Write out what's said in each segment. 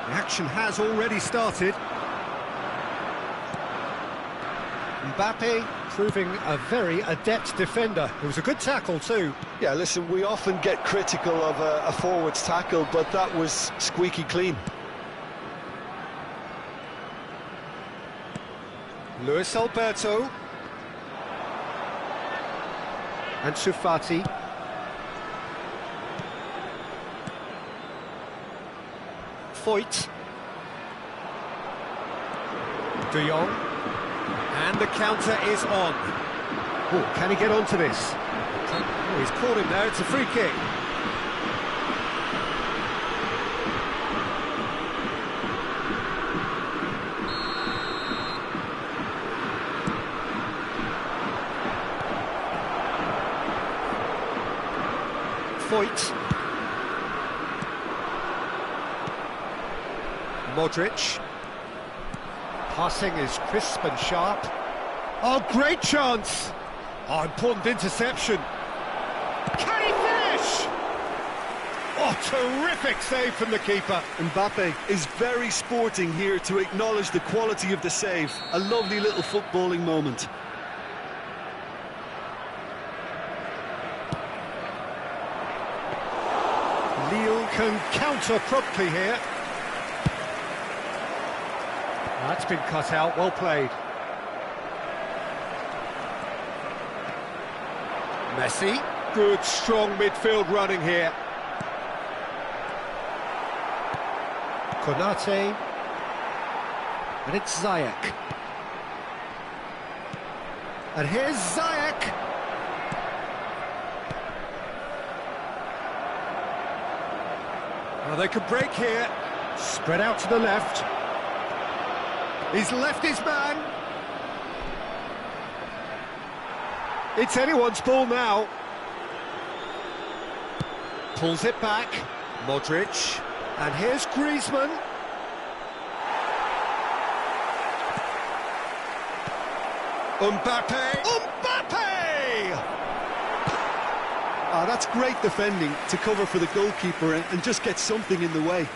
The action has already started. Mbappe proving a very adept defender. It was a good tackle too. Yeah, listen, we often get critical of a forward's tackle, but that was squeaky clean. Luis Alberto. Ansu Fati. Foyt. De Jong. And the counter is on. Oh, can he get onto this? Oh, he's caught him there, it's a free kick. Foyt. Modric. Passing is crisp and sharp. Oh, great chance! Oh, important interception. Can he finish? Oh, terrific save from the keeper. Mbappe is very sporting here to acknowledge the quality of the save. A lovely little footballing moment. Lille can counter promptly here. That's been cut out, well played. Messi, good strong midfield running here. Konate, and it's Ziyech. And here's Ziyech. Well, they could break here. Spread out to the left. He's left his man. It's anyone's ball now. Pulls it back. Modric. And here's Griezmann. Mbappe. Mbappe! Ah, that's great defending to cover for the goalkeeper and just get something in the way.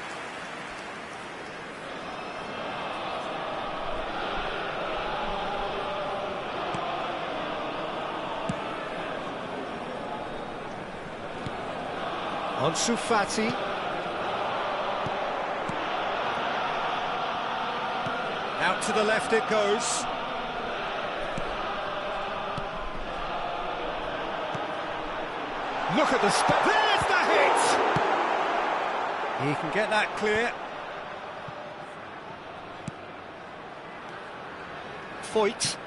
Ansu Fati. Out to the left it goes. Look at the spot. There's the hit! He can get that clear. Foyt.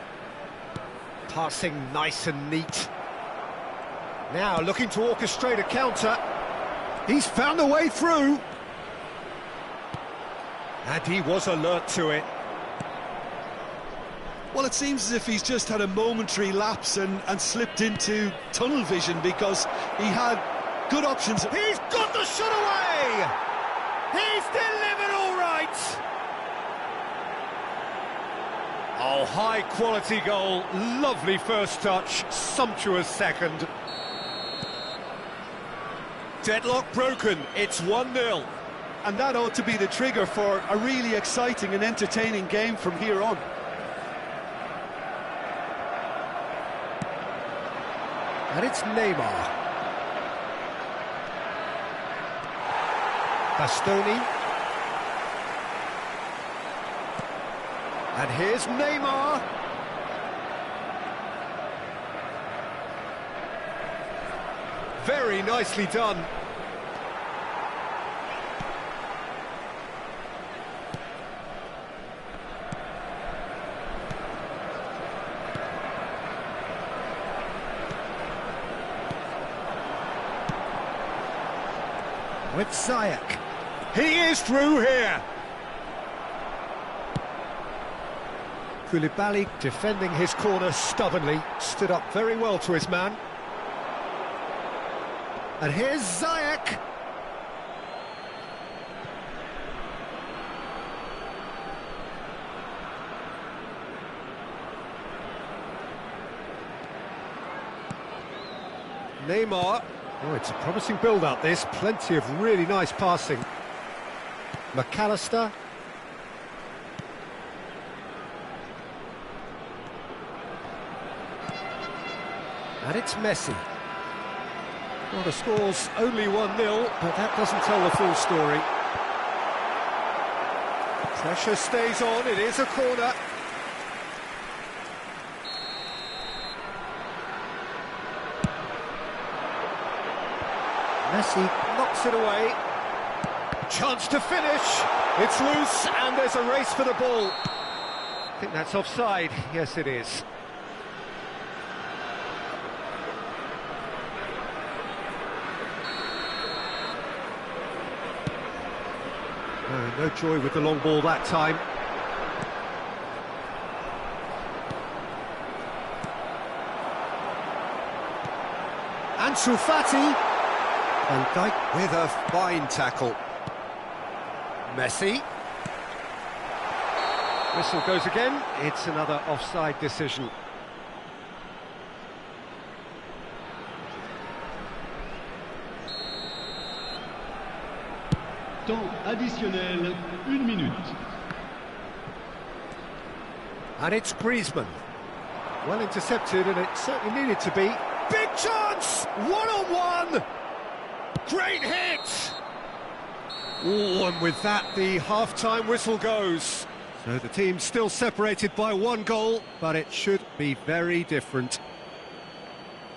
Passing nice and neat. Now looking to orchestrate a counter. He's found a way through. And he was alert to it. Well, it seems as if he's just had a momentary lapse and slipped into tunnel vision because he had good options. He's got the shot away! He's delivered all right! Oh, high-quality goal. Lovely first touch, sumptuous second. Deadlock broken, it's 1-0. And that ought to be the trigger for a really exciting and entertaining game from here on. And it's Neymar. Bastoni. And here's Neymar. Very nicely done. With Ziyech. He is through here. Koulibaly defending his corner stubbornly, stood up very well to his man. And here's Ziyech. Neymar. Oh, it's a promising build-up, this. Plenty of really nice passing. McAllister. And it's Messi. Well, the score's only 1-0, but that doesn't tell the full story. Pressure stays on, it is a corner. Messi knocks it away. Chance to finish. It's loose, and there's a race for the ball. I think that's offside. Yes, it is. No joy with the long ball that time. Ansu Fati. Van Dijk with a fine tackle. Messi. Whistle goes again. It's another offside decision. Temps additionnel, 1 minute. And it's Griezmann. Well intercepted, and it certainly needed to be. Big chance! One-on-one! Great hit! Oh, and with that, the half-time whistle goes. So the team's still separated by 1 goal, but it should be very different.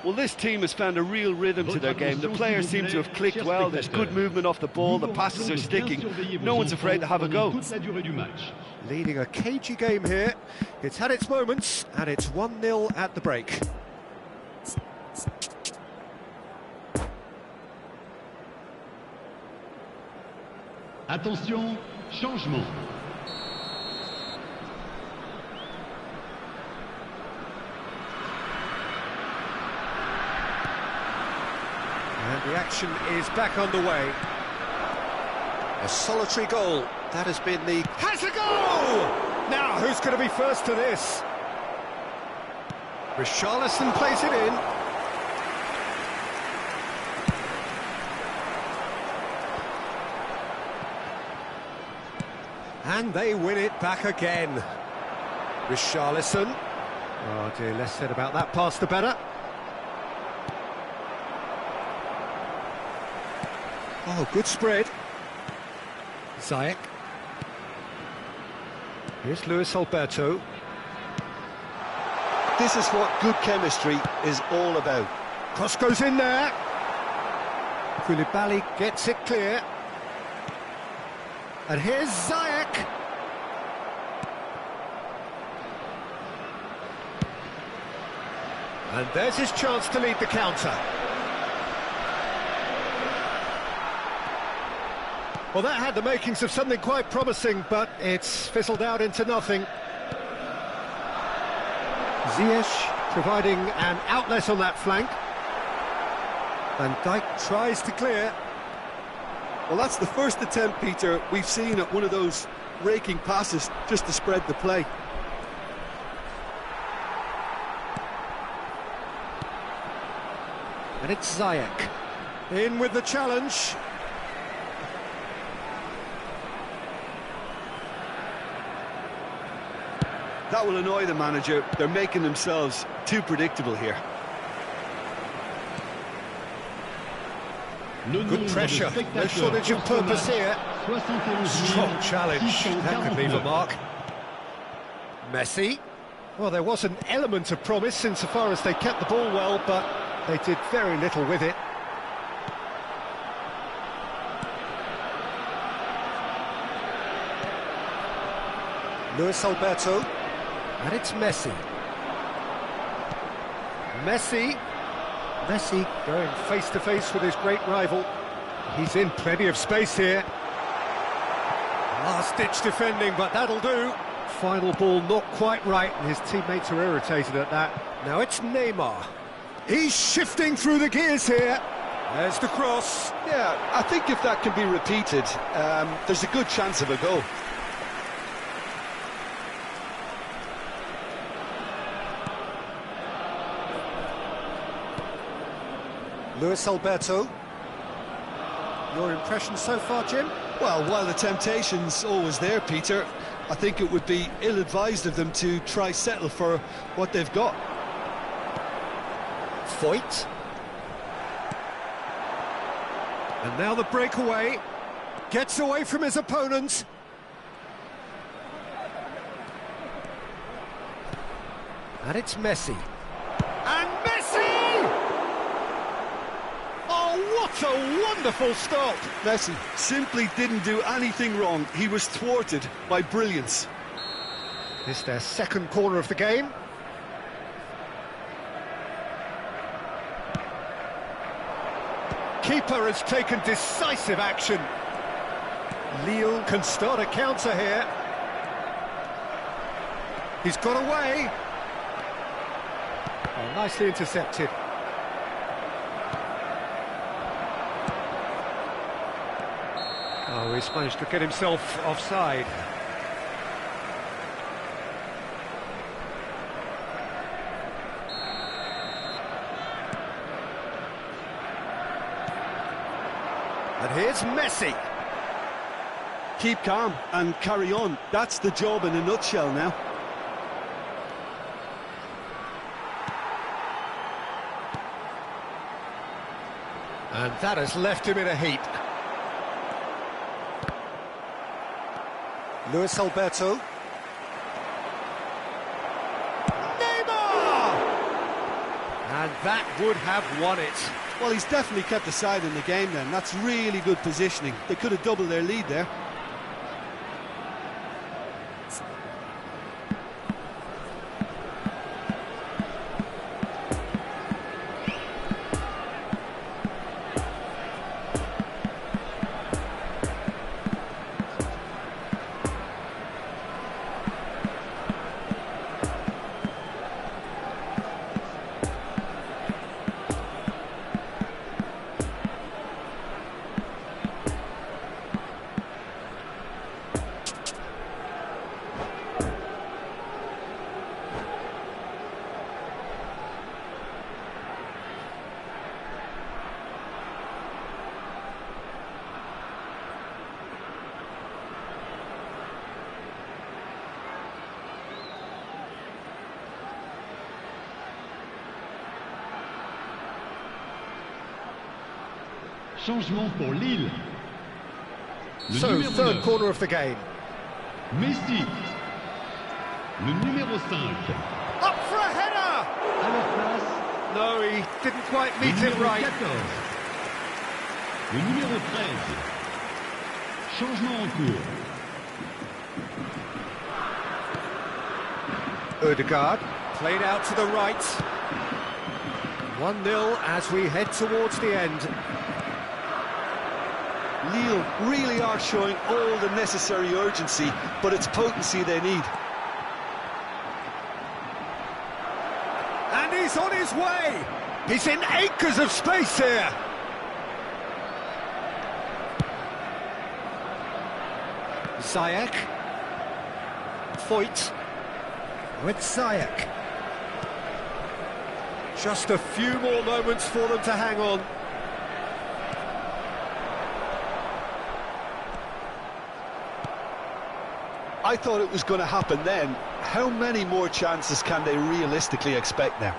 Well, this team has found a real rhythm to their game. The players seem to have clicked well. There's good movement off the ball. The passes are sticking. No one's afraid to have a go. Leading a cagey game here. It's had its moments, and it's 1-0 at the break. Attention, changement. And the action is back underway. A solitary goal. That has been the... Has a goal! Now, who's going to be first to this? Richarlison plays it in. And they win it back again. Richarlison. Oh dear, less said about that pass the better. Oh, good spread. Ziyech. Here's Luis Alberto. This is what good chemistry is all about. Cross goes in there. Koulibaly gets it clear. And here's Ziyech. And there's his chance to lead the counter. Well, that had the makings of something quite promising, but it's fizzled out into nothing. Ziyech providing an outlet on that flank. Van Dijk tries to clear. Well, that's the first attempt, Peter, we've seen at one of those raking passes just to spread the play. And it's Ziyech. In with the challenge. That will annoy the manager. They're making themselves too predictable here. Good pressure, no shortage of purpose here. Strong challenge, that could leave a mark. Messi. Well, there was an element of promise insofar as they kept the ball well, but they did very little with it. Luis Alberto. And it's Messi. Messi going face-to-face with his great rival. He's in plenty of space here. Last-ditch defending, but that'll do. Final ball not quite right, and his teammates are irritated at that. Now it's Neymar. He's shifting through the gears here. There's the cross. Yeah, I think if that can be repeated, there's a good chance of a goal. Luis Alberto. Your impression so far, Jim? Well, while the temptation's always there, Peter, I think it would be ill-advised of them to try settle for what they've got. Foyt. And now the breakaway. Gets away from his opponent. And it's Messi. And Messi! Oh, what a wonderful stop! Messi simply didn't do anything wrong. He was thwarted by brilliance. It's their second corner of the game. Keeper has taken decisive action. Lille can start a counter here. He's got away. Oh, nicely intercepted. Oh, he's managed to get himself offside. And here's Messi. Keep calm and carry on. That's the job in a nutshell now. And that has left him in a heap. Luis Alberto. Neymar! And that would have won it. Well, he's definitely kept the side in the game then. That's really good positioning. They could have doubled their lead there. Changement pour Lille. So, third corner of the game. Messi. Le numéro 5. Up for a header! À leur place, No, he didn't quite le meet it numéro right. 14. Le numéro 13. Changement en cours. Ødegaard, played out to the right. 1-0 as we head towards the end. Lille really are showing all the necessary urgency, but it's potency they need. And he's on his way! He's in acres of space here! Ziyech. Foyt. With Ziyech. Just a few more moments for them to hang on. I thought it was going to happen then. How many more chances can they realistically expect now?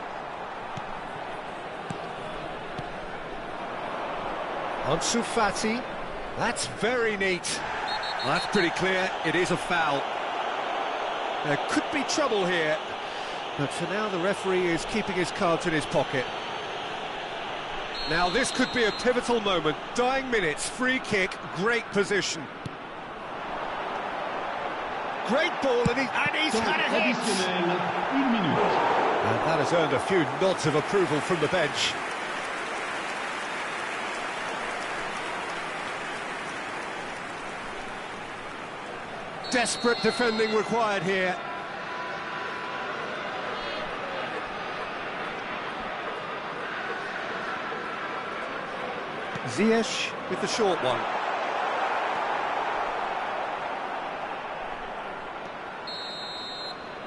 Ansu Fati. That's very neat. Well, that's pretty clear. It is a foul. There could be trouble here. But for now, the referee is keeping his cards in his pocket. Now, this could be a pivotal moment. Dying minutes, free kick, great position. Great ball, and he's had a hit! Additionnel, 1 minute. And that has earned a few nods of approval from the bench. Desperate defending required here. Ziyech with the short one.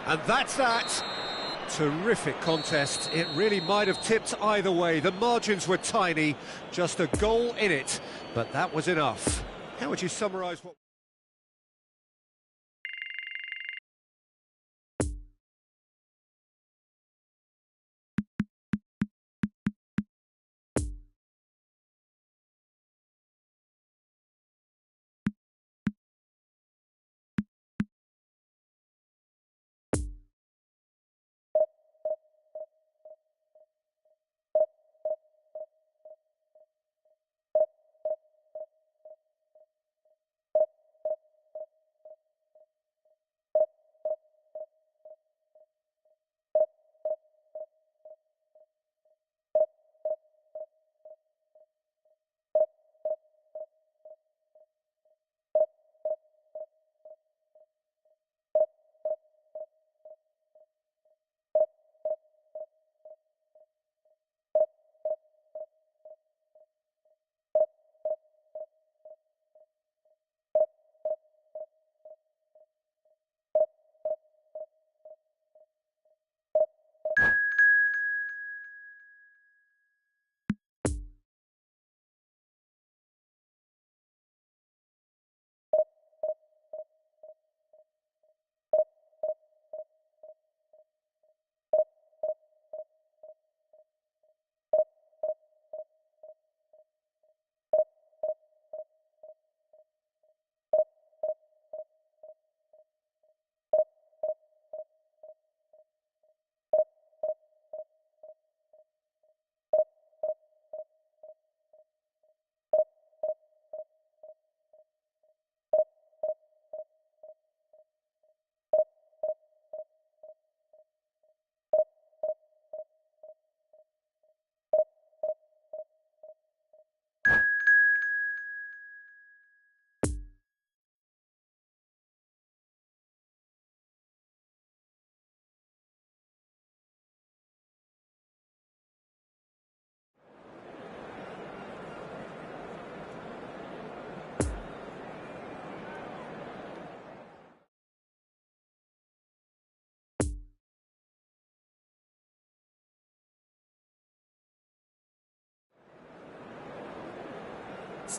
And that's that. Terrific contest. It really might have tipped either way. The margins were tiny, just a goal in it, but that was enough. How would you summarise what...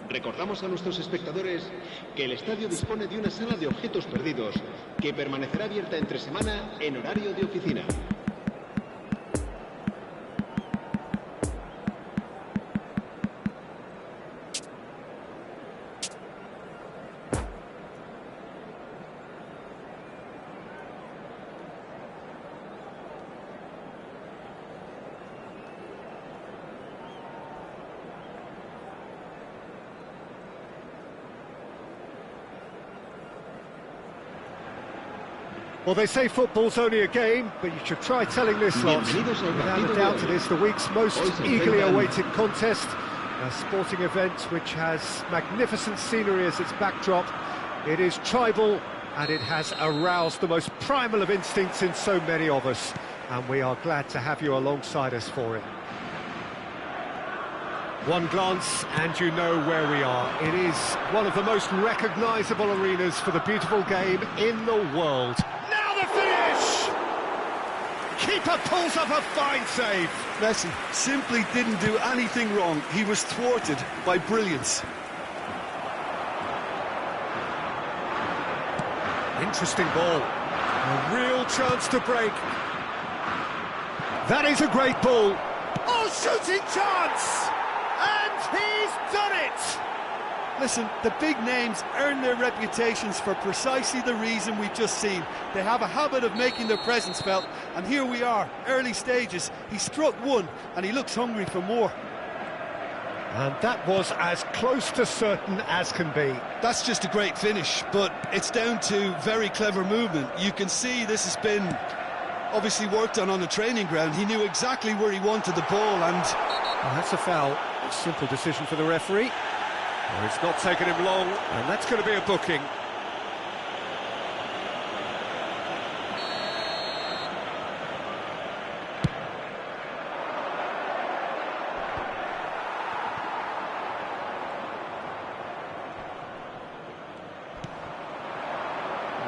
Recordamos a nuestros espectadores que el estadio dispone de una sala de objetos perdidos que permanecerá abierta entre semana en horario de oficina. Well, they say football's only a game, but you should try telling this lot. Without a doubt, it is the week's most eagerly awaited contest, a sporting event which has magnificent scenery as its backdrop. It is tribal, and it has aroused the most primal of instincts in so many of us, and we are glad to have you alongside us for it. One glance and you know where we are. It is one of the most recognisable arenas for the beautiful game in the world. Keeper pulls up a fine save. Messi simply didn't do anything wrong. He was thwarted by brilliance. Interesting ball. A real chance to break. That is a great ball. Oh, shooting chance! And he's done it! Listen, the big names earn their reputations for precisely the reason we've just seen. They have a habit of making their presence felt, and here we are, early stages. He struck one, and he looks hungry for more. And that was as close to certain as can be. That's just a great finish, but it's down to very clever movement. You can see this has been obviously worked on the training ground. He knew exactly where he wanted the ball, and... Well, that's a foul. A simple decision for the referee. Well, it's not taken him long, and that's going to be a booking.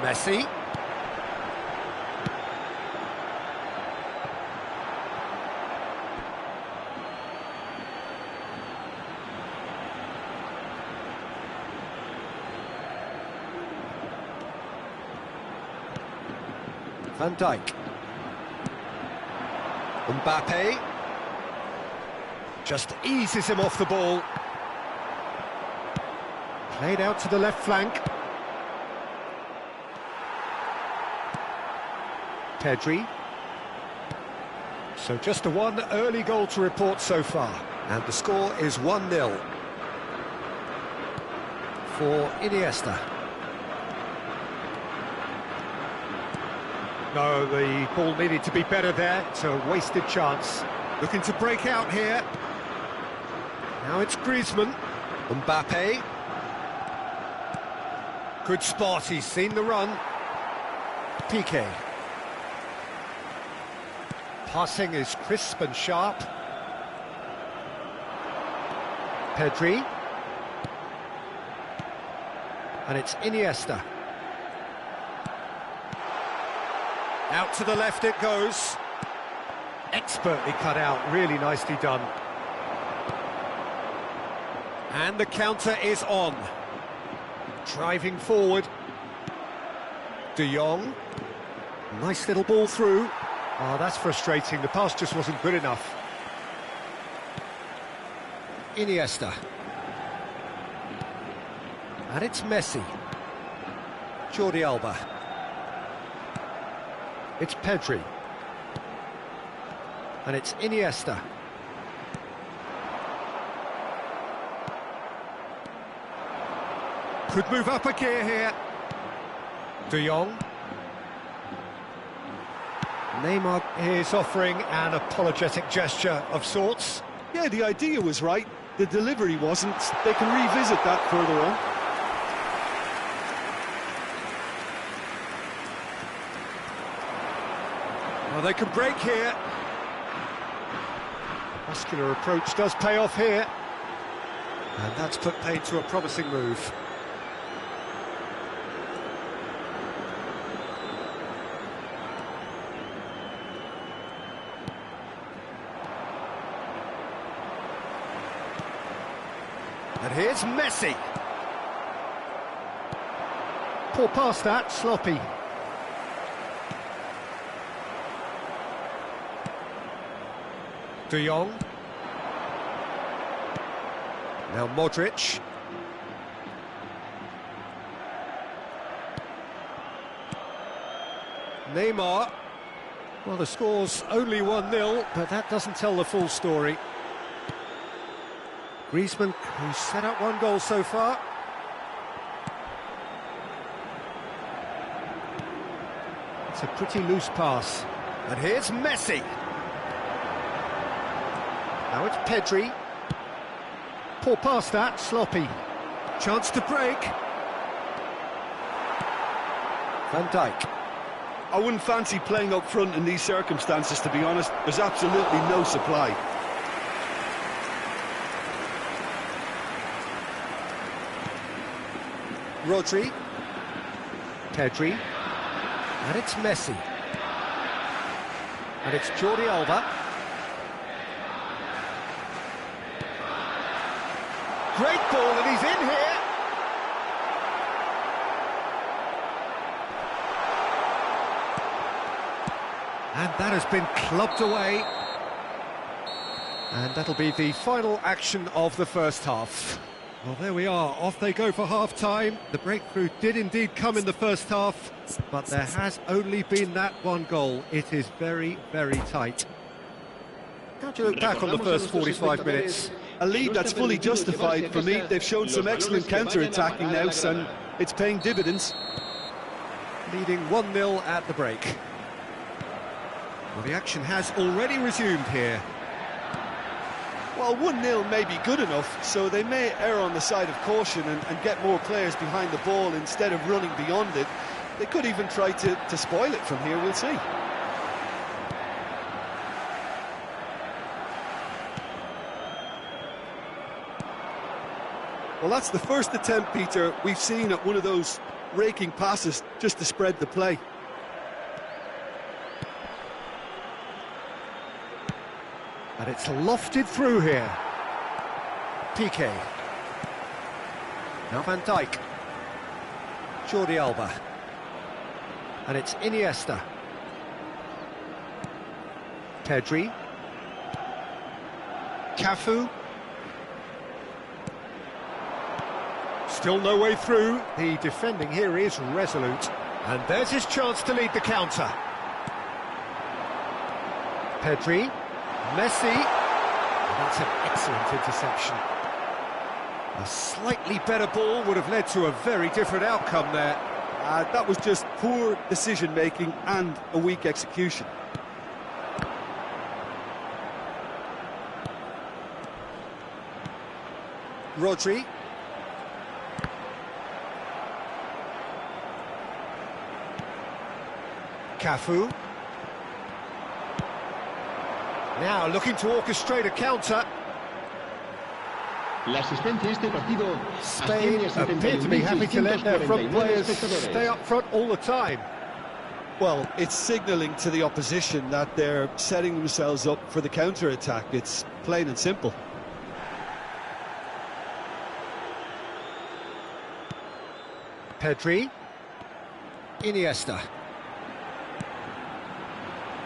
Messi. Van Dijk. Mbappe. Just eases him off the ball. Played out to the left flank. Pedri. So just the one early goal to report so far. And the score is 1-0 for Iniesta. No, the ball needed to be better there. It's a wasted chance. Looking to break out here. Now it's Griezmann. Mbappe. Good spot, he's seen the run. Piqué. Passing is crisp and sharp. Pedri. And it's Iniesta. Out to the left it goes. Expertly cut out, really nicely done. And the counter is on. Driving forward. De Jong. Nice little ball through. Oh, that's frustrating, the pass just wasn't good enough. Iniesta. And it's Messi. Jordi Alba. It's Pedri. And it's Iniesta. Could move up a gear here. De Jong. Neymar is offering an apologetic gesture of sorts. Yeah, the idea was right, the delivery wasn't. They can revisit that further on. Well, they can break here. Muscular approach does pay off here. And that's put paid to a promising move. And here's Messi. Poor pass that, sloppy. De Jong. Now Modric. Neymar. Well, the score's only 1-0, but that doesn't tell the full story. Griezmann, who's set up one goal so far. It's a pretty loose pass. And here's Messi. Now it's Pedri. Poor pass that, sloppy. Chance to break. Van Dijk. I wouldn't fancy playing up front in these circumstances, to be honest. There's absolutely no supply. Rodri. Pedri. And it's Messi. And it's Jordi Alba. Great ball, and he's in here. And that has been clubbed away. And that'll be the final action of the first half. Well, there we are, off they go for half-time. The breakthrough did indeed come in the first half, but there has only been that one goal. It is very, very tight. How do you look back on the first 45 minutes? A lead that's fully justified for me. They've shown some excellent counter-attacking now, and it's paying dividends. Leading 1-0 at the break. Well, the action has already resumed here. Well, 1-0 may be good enough, so they may err on the side of caution and get more players behind the ball instead of running beyond it. They could even try to spoil it from here, we'll see. Well, that's the first attempt, Peter, we've seen at one of those raking passes just to spread the play. And it's lofted through here. Piqué. Now Van Dijk. Jordi Alba. And it's Iniesta. Pedri. Cafu. Still no way through. The defending here is resolute. And there's his chance to lead the counter. Pedri. Messi. And that's an excellent interception. A slightly better ball would have led to a very different outcome there. That was just poor decision-making and a weak execution. Rodri. Cafu. Now looking to orchestrate a counter. La asistencia a este partido Spain asciende a appear to be happy to let their front 71.649 players espectadores. stay up front all the time. Well, it's signalling to the opposition that they're setting themselves up for the counter-attack. It's plain and simple. Pedri. Iniesta.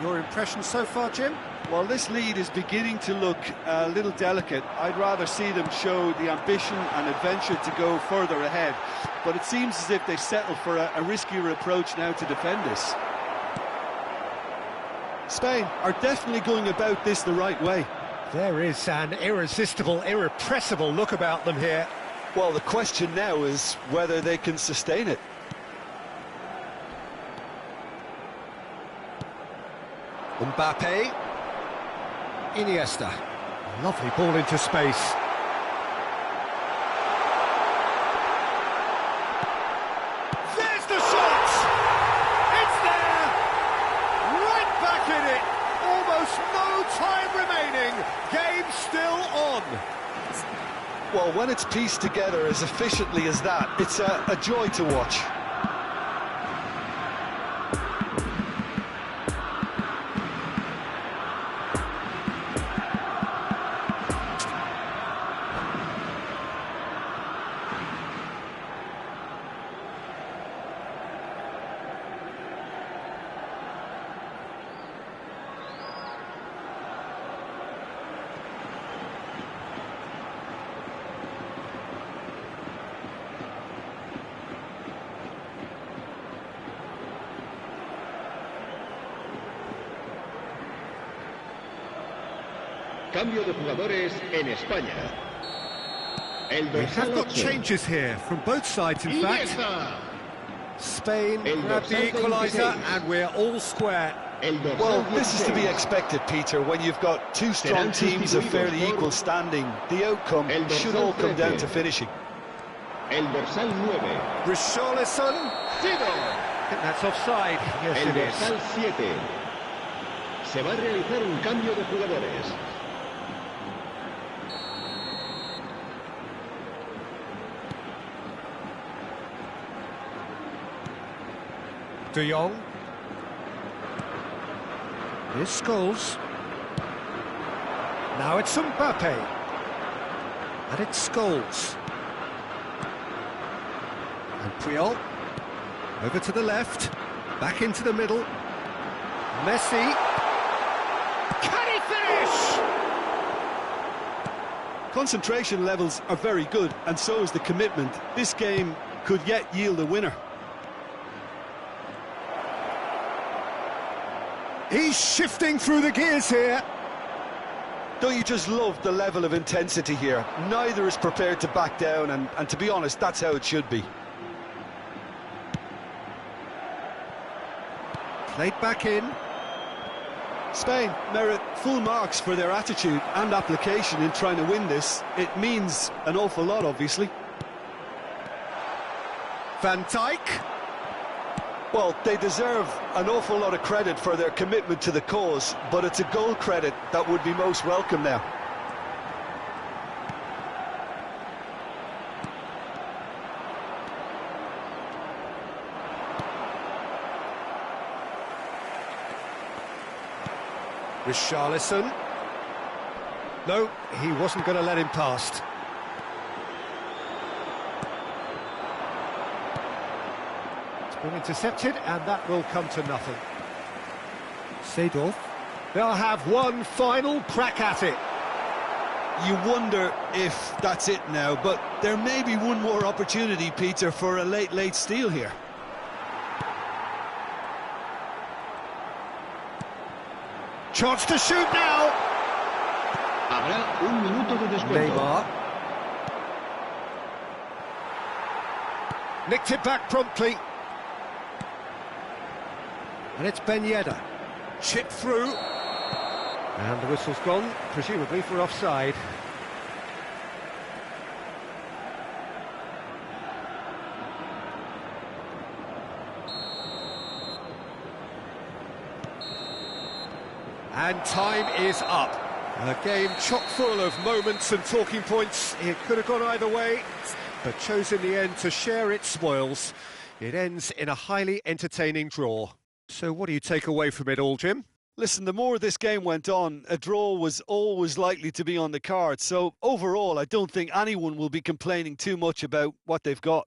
Your impression so far, Jim? Well, this lead is beginning to look a little delicate. I'd rather see them show the ambition and adventure to go further ahead. But it seems as if they settle for a riskier approach now to defend this. Spain are definitely going about this the right way. There is an irresistible, irrepressible look about them here. Well, the question now is whether they can sustain it. Mbappe. Iniesta. Lovely ball into space. There's the shot! It's there! Right back in it! Almost no time remaining. Game still on. Well, when it's pieced together as efficiently as that, it's a joy to watch. Cambio de jugadores en España. El We have dorsal got 8. changes here from both sides, in fact. Iniesta. Spain El grabbed the dorsal equaliser 26. and we're all square. El dorsal Well, this is to be 16. expected, Peter, when you've got two strong teams of fairly equal standing. The outcome El should dorsal all come down 13. to finishing. El dorsal 9. Richarlison. Tiro. I think that's offside. Yes, El it is. dorsal 7. Se va a realizar un cambio de jugadores. De Jong. Here's Scholes. Now it's Mbappe. And it's Scholes. And Puyol. Over to the left. Back into the middle. Messi. Can he finish? Concentration levels are very good, and so is the commitment. This game could yet yield a winner. He's shifting through the gears here. Don't you just love the level of intensity here? Neither is prepared to back down, and to be honest, that's how it should be. Played back in. Spain merit full marks for their attitude and application in trying to win this. It means an awful lot, obviously. Van Dijk. Well, they deserve an awful lot of credit for their commitment to the cause, but it's a goal credit that would be most welcome now. Richarlison. No, he wasn't going to let him past. It's been intercepted, and that will come to nothing. Seedorf. They'll have one final crack at it. You wonder if that's it now, but there may be one more opportunity, Peter, for a late steal here. Chance to shoot now. Habrá un minuto de descuento. Neymar. Nicked it back promptly. And it's Ben Yedder. Chip through. And the whistle's gone, presumably for offside. And time is up. A game chock full of moments and talking points. It could have gone either way, but chose in the end to share its spoils. It ends in a highly entertaining draw. So what do you take away from it all, Jim? Listen, the more this game went on, a draw was always likely to be on the card. So overall, I don't think anyone will be complaining too much about what they've got.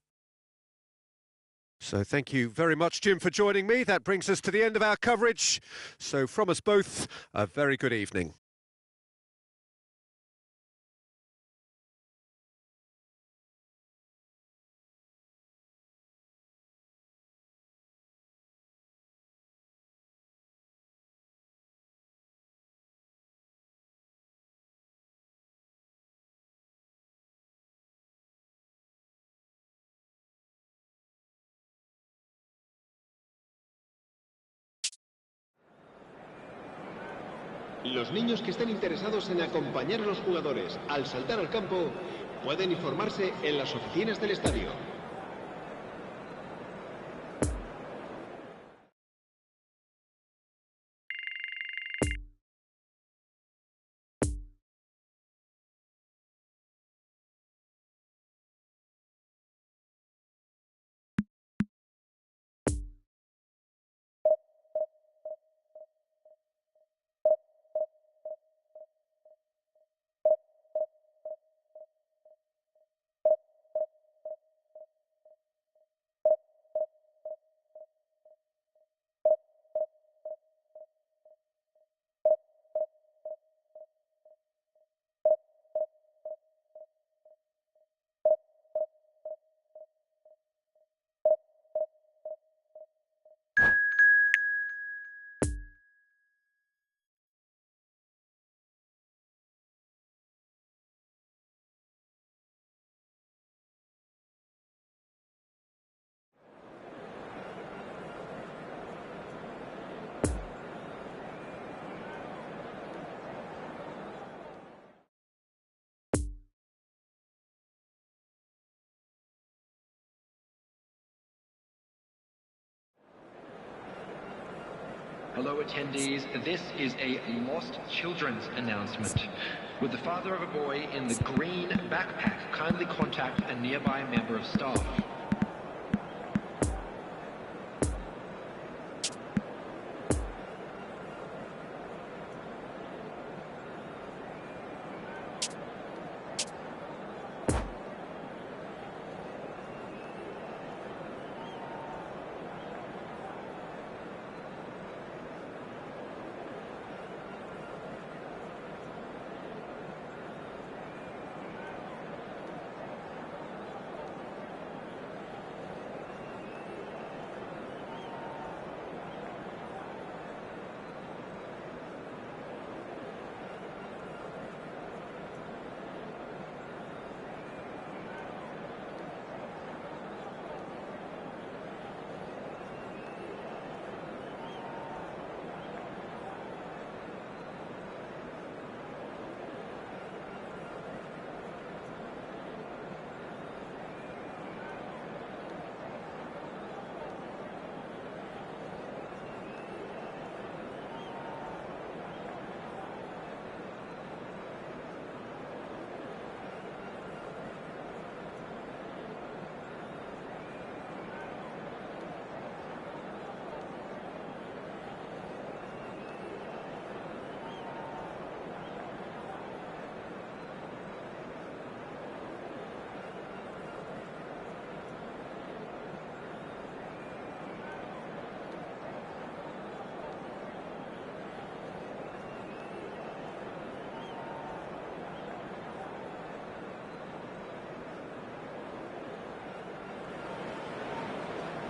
So thank you very much, Jim, for joining me. That brings us to the end of our coverage. So from us both, a very good evening. Los niños que estén interesados en acompañar a los jugadores al saltar al campo pueden informarse en las oficinas del estadio. Hello attendees, this is a lost children's announcement. Would the father of a boy in the green backpack kindly contact a nearby member of staff?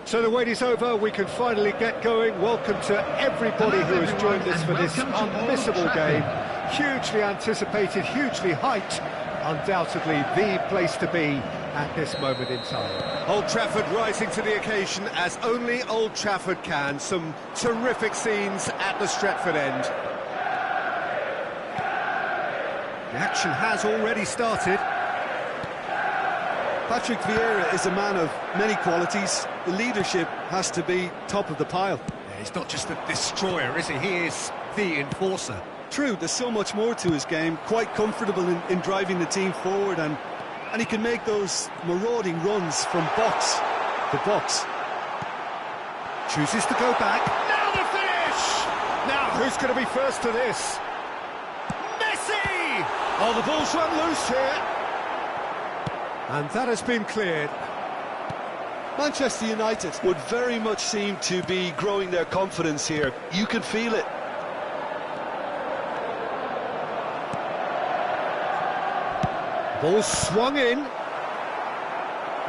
So the wait is over, we can finally get going. Welcome to everybody who has joined us for this unmissable game. Hugely anticipated, hugely hyped, undoubtedly the place to be at this moment in time. Old Trafford rising to the occasion as only Old Trafford can. Some terrific scenes at the Stretford end. The action has already started. Patrick Vieira is a man of many qualities. The leadership has to be top of the pile. Yeah, he's not just a destroyer, is he? He is the enforcer. True, there's so much more to his game. Quite comfortable in driving the team forward, and he can make those marauding runs from box to box. Chooses to go back. Now the finish! Now, who's going to be first to this? Messi! Oh, the ball's run loose here. And that has been cleared. Manchester United would very much seem to be growing their confidence here. You can feel it. Ball swung in.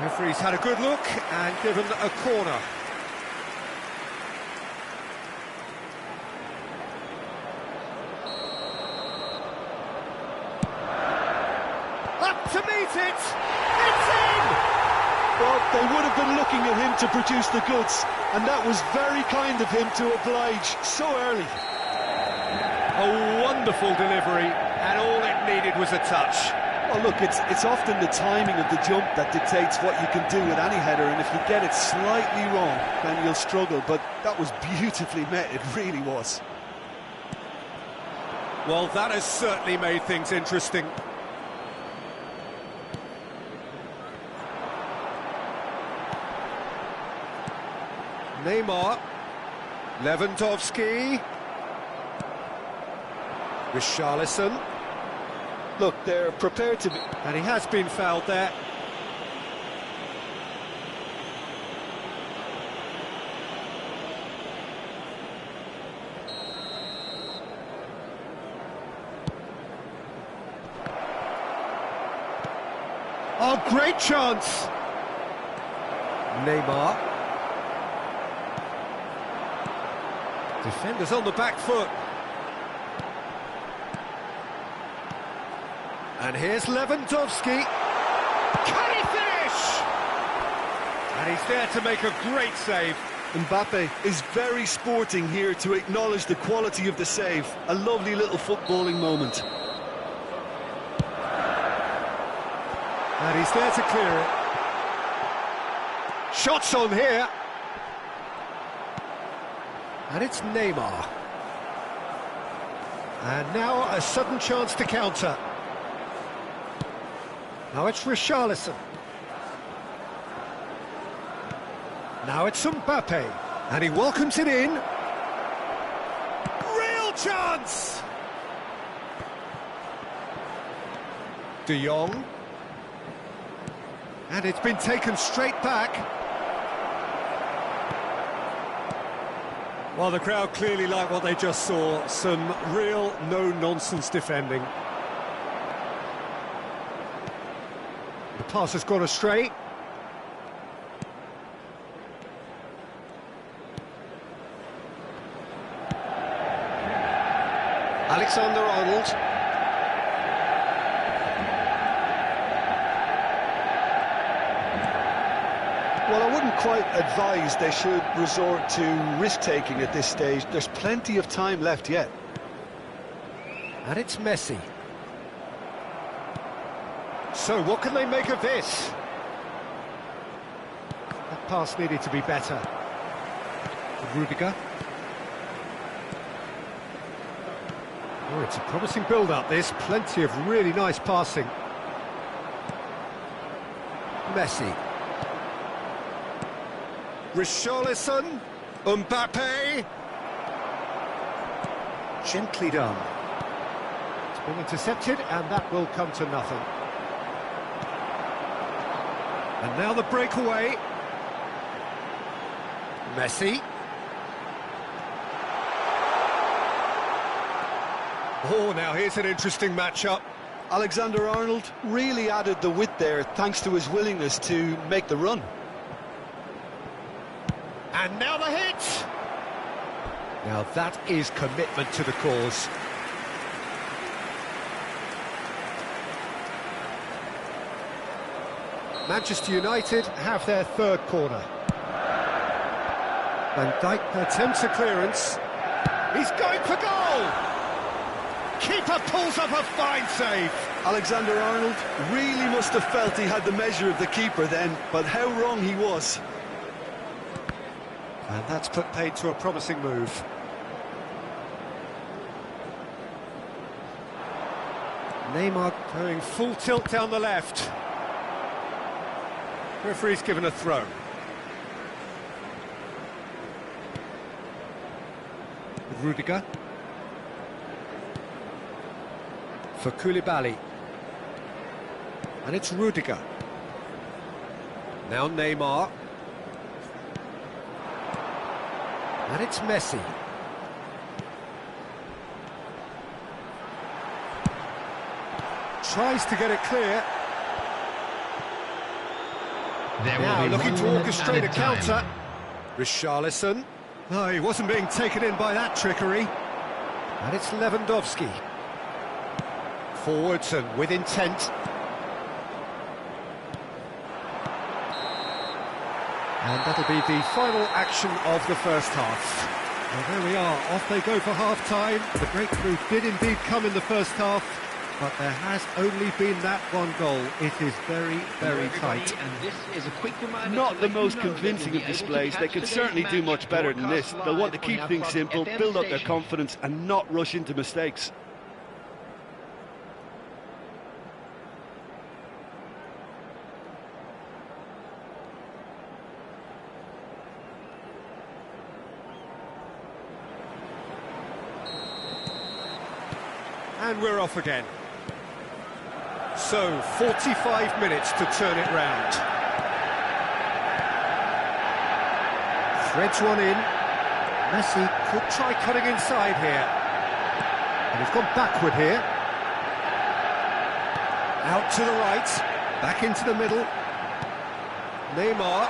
Referee's had a good look and given a corner. Up to meet it! It's in! Well, they would have been looking at him to produce the goods, and that was very kind of him to oblige so early. A wonderful delivery, and all it needed was a touch. Well, look, it's often the timing of the jump that dictates what you can do with any header, and if you get it slightly wrong, then you'll struggle, but that was beautifully met, it really was. Well, that has certainly made things interesting. Neymar, Lewandowski, Richarlison. Look, they're prepared to be... And he has been fouled there. Oh, great chance! Neymar. Defenders on the back foot. And here's Lewandowski. Can he finish? And he's there to make a great save. Mbappe is very sporting here to acknowledge the quality of the save. A lovely little footballing moment. And he's there to clear it. Shots on here. And it's Neymar. And now a sudden chance to counter. Now it's Richarlison. Now it's Mbappe. And he welcomes it in. Real chance! De Jong. And it's been taken straight back. Well, the crowd clearly like what they just saw. Some real no-nonsense defending. The pass has gone astray. Alexander-Arnold. Well, I wouldn't quite advise they should resort to risk-taking at this stage. There's plenty of time left yet. And it's Messi. So, what can they make of this? That pass needed to be better. Rudiger. Oh, it's a promising build-up, this. Plenty of really nice passing. Messi. Richarlison. Mbappe. Gently done. It's been intercepted, and that will come to nothing. And now the breakaway. Messi. Oh, now here's an interesting matchup. Alexander-Arnold really added the width there thanks to his willingness to make the run. And now the hit! Now that is commitment to the cause. Manchester United have their third corner. Van Dijk attempts a clearance. He's going for goal! Keeper pulls up a fine save. Alexander-Arnold really must have felt he had the measure of the keeper then, but how wrong he was. And that's put paid to a promising move. Neymar going full tilt down the left. Referee's given a throw. Rudiger. For Koulibaly. And it's Rudiger. Now Neymar. And it's Messi. Tries to get it clear. Now looking to orchestrate a counter. Richarlison. No, he wasn't being taken in by that trickery. And it's Lewandowski. Forwards and with intent. And that'll be the final action of the first half. Well, there we are, off they go for half-time. The breakthrough did indeed come in the first half, but there has only been that one goal. It is very, very tight. And this is a quick reminder. Not the most convincing of displays. They could certainly do much better than this. They'll want to keep things simple, build up their confidence and not rush into mistakes. And we're off again. So, 45 minutes to turn it round. Threads one in. Messi could try cutting inside here. And he's gone backward here. Out to the right. Back into the middle. Neymar.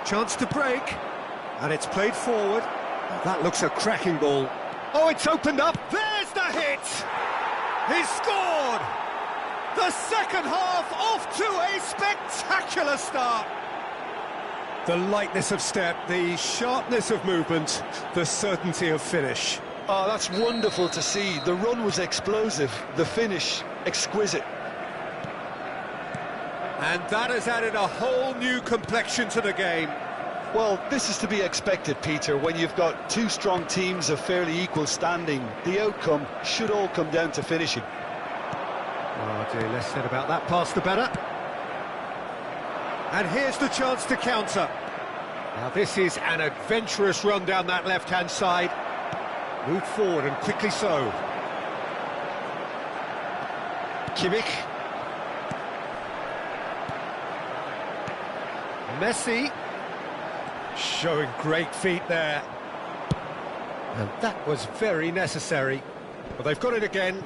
Chance to break. And it's played forward. That looks a cracking ball. Oh, it's opened up. There's the hit! He's scored! The second half off to a spectacular start. The lightness of step, the sharpness of movement, the certainty of finish. Oh, that's wonderful to see. The run was explosive, the finish exquisite. And that has added a whole new complexion to the game. Well, this is to be expected, Peter, when you've got two strong teams of fairly equal standing. The outcome should all come down to finishing. Oh dear, less said about that pass the better. And here's the chance to counter. Now this is an adventurous run down that left-hand side. Moved forward and quickly so. Kimmich. Messi. Showing great feet there. And that was very necessary. But they've got it again.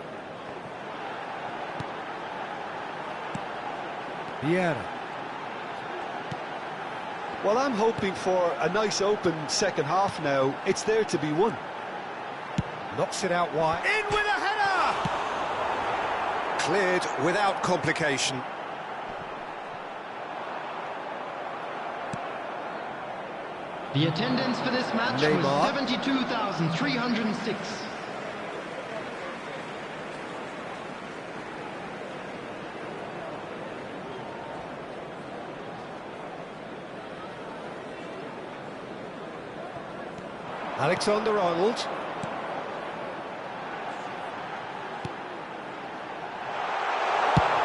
Vieira. Well, I'm hoping for a nice open second half now. It's there to be won. Knocks it out wide. In with a header! Cleared without complication. The attendance for this match Neymar. was 72,306. Alexander-Arnold.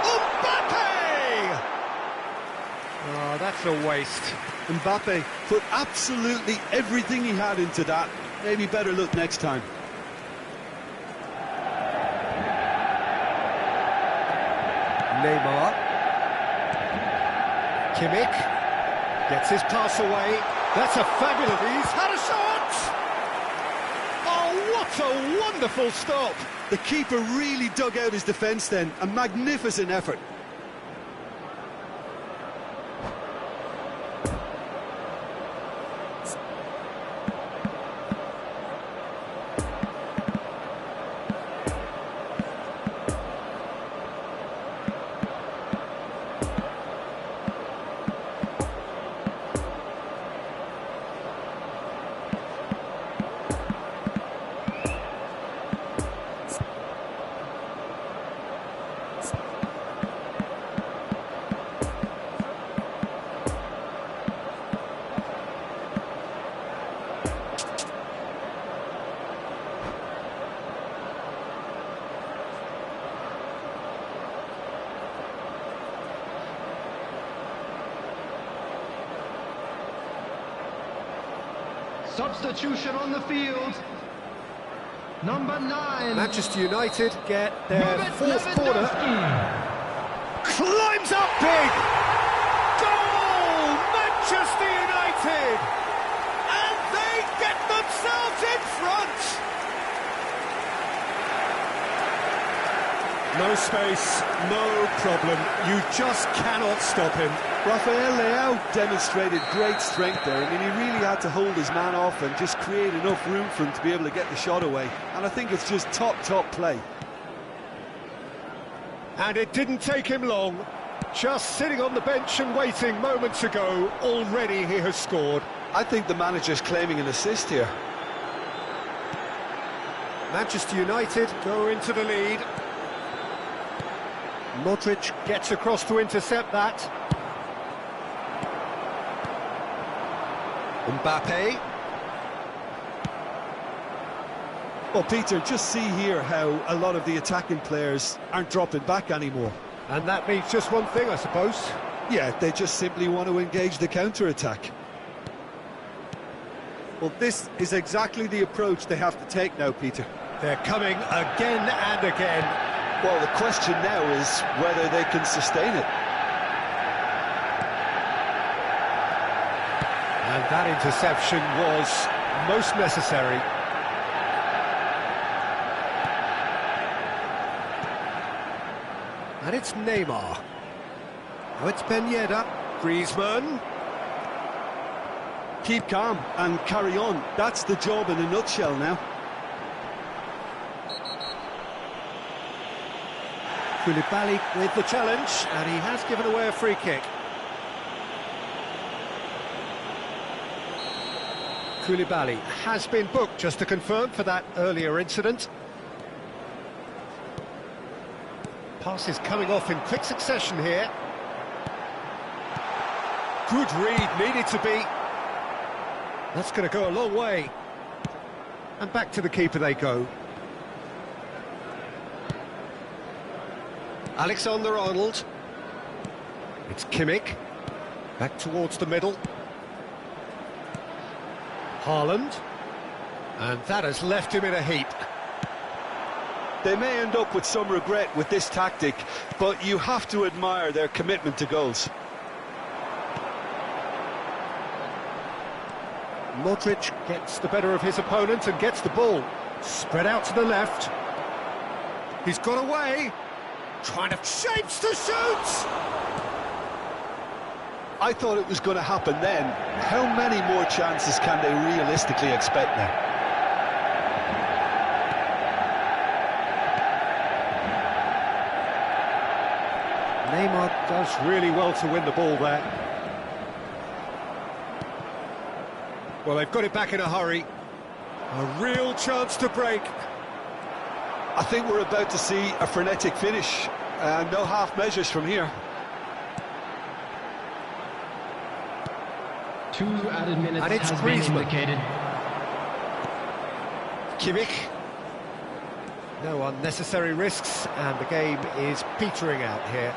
Mbappe! Oh, that's a waste. Mbappe put absolutely everything he had into that. Maybe better look next time. Neymar. Kimmich. Gets his pass away. That's a fabulous... He's had a shot! Oh, what a wonderful stop! The keeper really dug out his defence then. A magnificent effort. Substitution on the field. Number 9. Manchester United get their fourth corner. Climbs up big! Goal! Manchester United! And they get themselves in front! No space, no problem. You just cannot stop him. Rafael Leao demonstrated great strength there. I mean, he really had to hold his man off and just create enough room for him to be able to get the shot away. And I think it's just top play. And it didn't take him long. Just sitting on the bench and waiting moments ago, already he has scored. I think the manager's claiming an assist here. Manchester United go into the lead. Modric gets across to intercept that. Mbappe. Well, Peter, just see here how a lot of the attacking players aren't dropping back anymore. And that means just one thing, I suppose. Yeah, they just simply want to engage the counter-attack. Well, this is exactly the approach they have to take now, Peter. They're coming again and again. Well, the question now is whether they can sustain it. And that interception was most necessary. And it's Neymar. Oh, it's Ben Yedder. Griezmann. Keep calm and carry on. That's the job in a nutshell now. Koulibaly with the challenge, and he has given away a free kick. Koulibaly has been booked, just to confirm, for that earlier incident. Passes coming off in quick succession here. Good read, needed to be. That's going to go a long way. And back to the keeper they go. Alexander-Arnold. It's Kimmich. Back towards the middle. Haaland. And that has left him in a heap. They may end up with some regret with this tactic, but you have to admire their commitment to goals. Modric gets the better of his opponent and gets the ball. Spread out to the left. He's got away. Trying to shapes to shoot! I thought it was going to happen then. How many more chances can they realistically expect now? Neymar does really well to win the ball there. Well, they've got it back in a hurry. A real chance to break. I think we're about to see a frenetic finish. No half measures from here. 2 added minutes And it's has been Griezmann. indicated. Kimmich. No unnecessary risks, and the game is petering out here.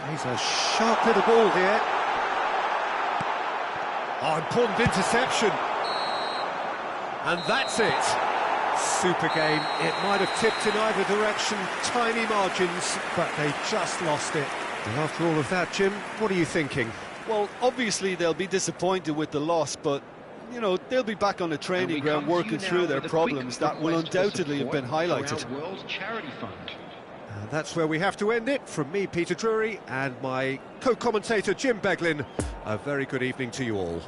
He's a sharp little ball here. Oh, important interception. And that's it. Super game. It might have tipped in either direction, tiny margins, but they just lost it. And after all of that, Jim, what are you thinking? Well, obviously they'll be disappointed with the loss, but, you know, they'll be back on the training ground working through their problems that will undoubtedly have been highlighted. World Charity Fund. And that's where we have to end it. From me, Peter Drury, and my co-commentator, Jim Beglin, a very good evening to you all.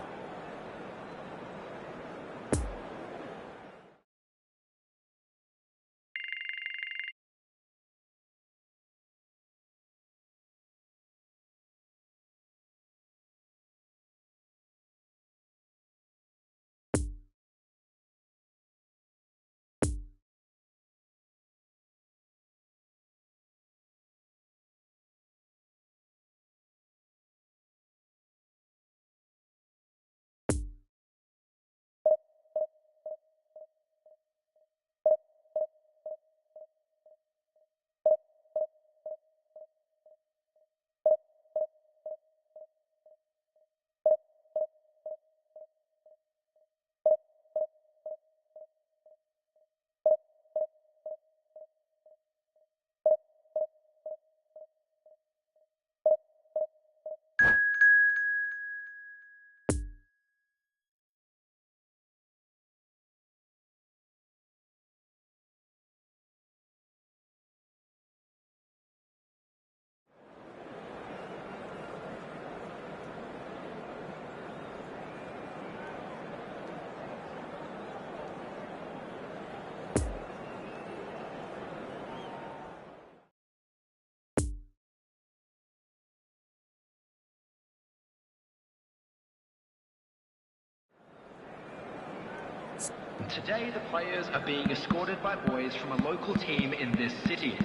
Today, the players are being escorted by boys from a local team in this city.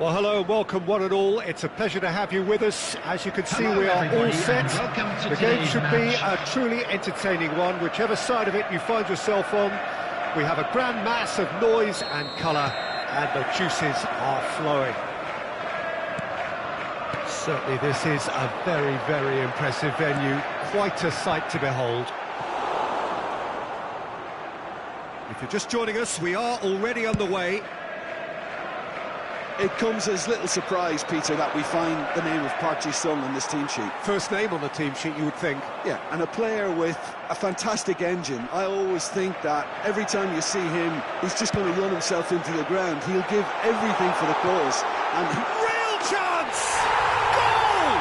Well, hello, welcome one and all. It's a pleasure to have you with us. As you can see, we are all set. The game should be a truly entertaining one, whichever side of it you find yourself on. We have a grand mass of noise and colour, and the juices are flowing. Certainly this is a very, very impressive venue. Quite a sight to behold. If you're just joining us, we are already underway. It comes as little surprise, Peter, that we find the name of Park Ji-sung on this team sheet. First name on the team sheet, you would think. Yeah, and a player with a fantastic engine. I always think that every time you see him, he's just going to run himself into the ground. He'll give everything for the cause. And real chance! Goal!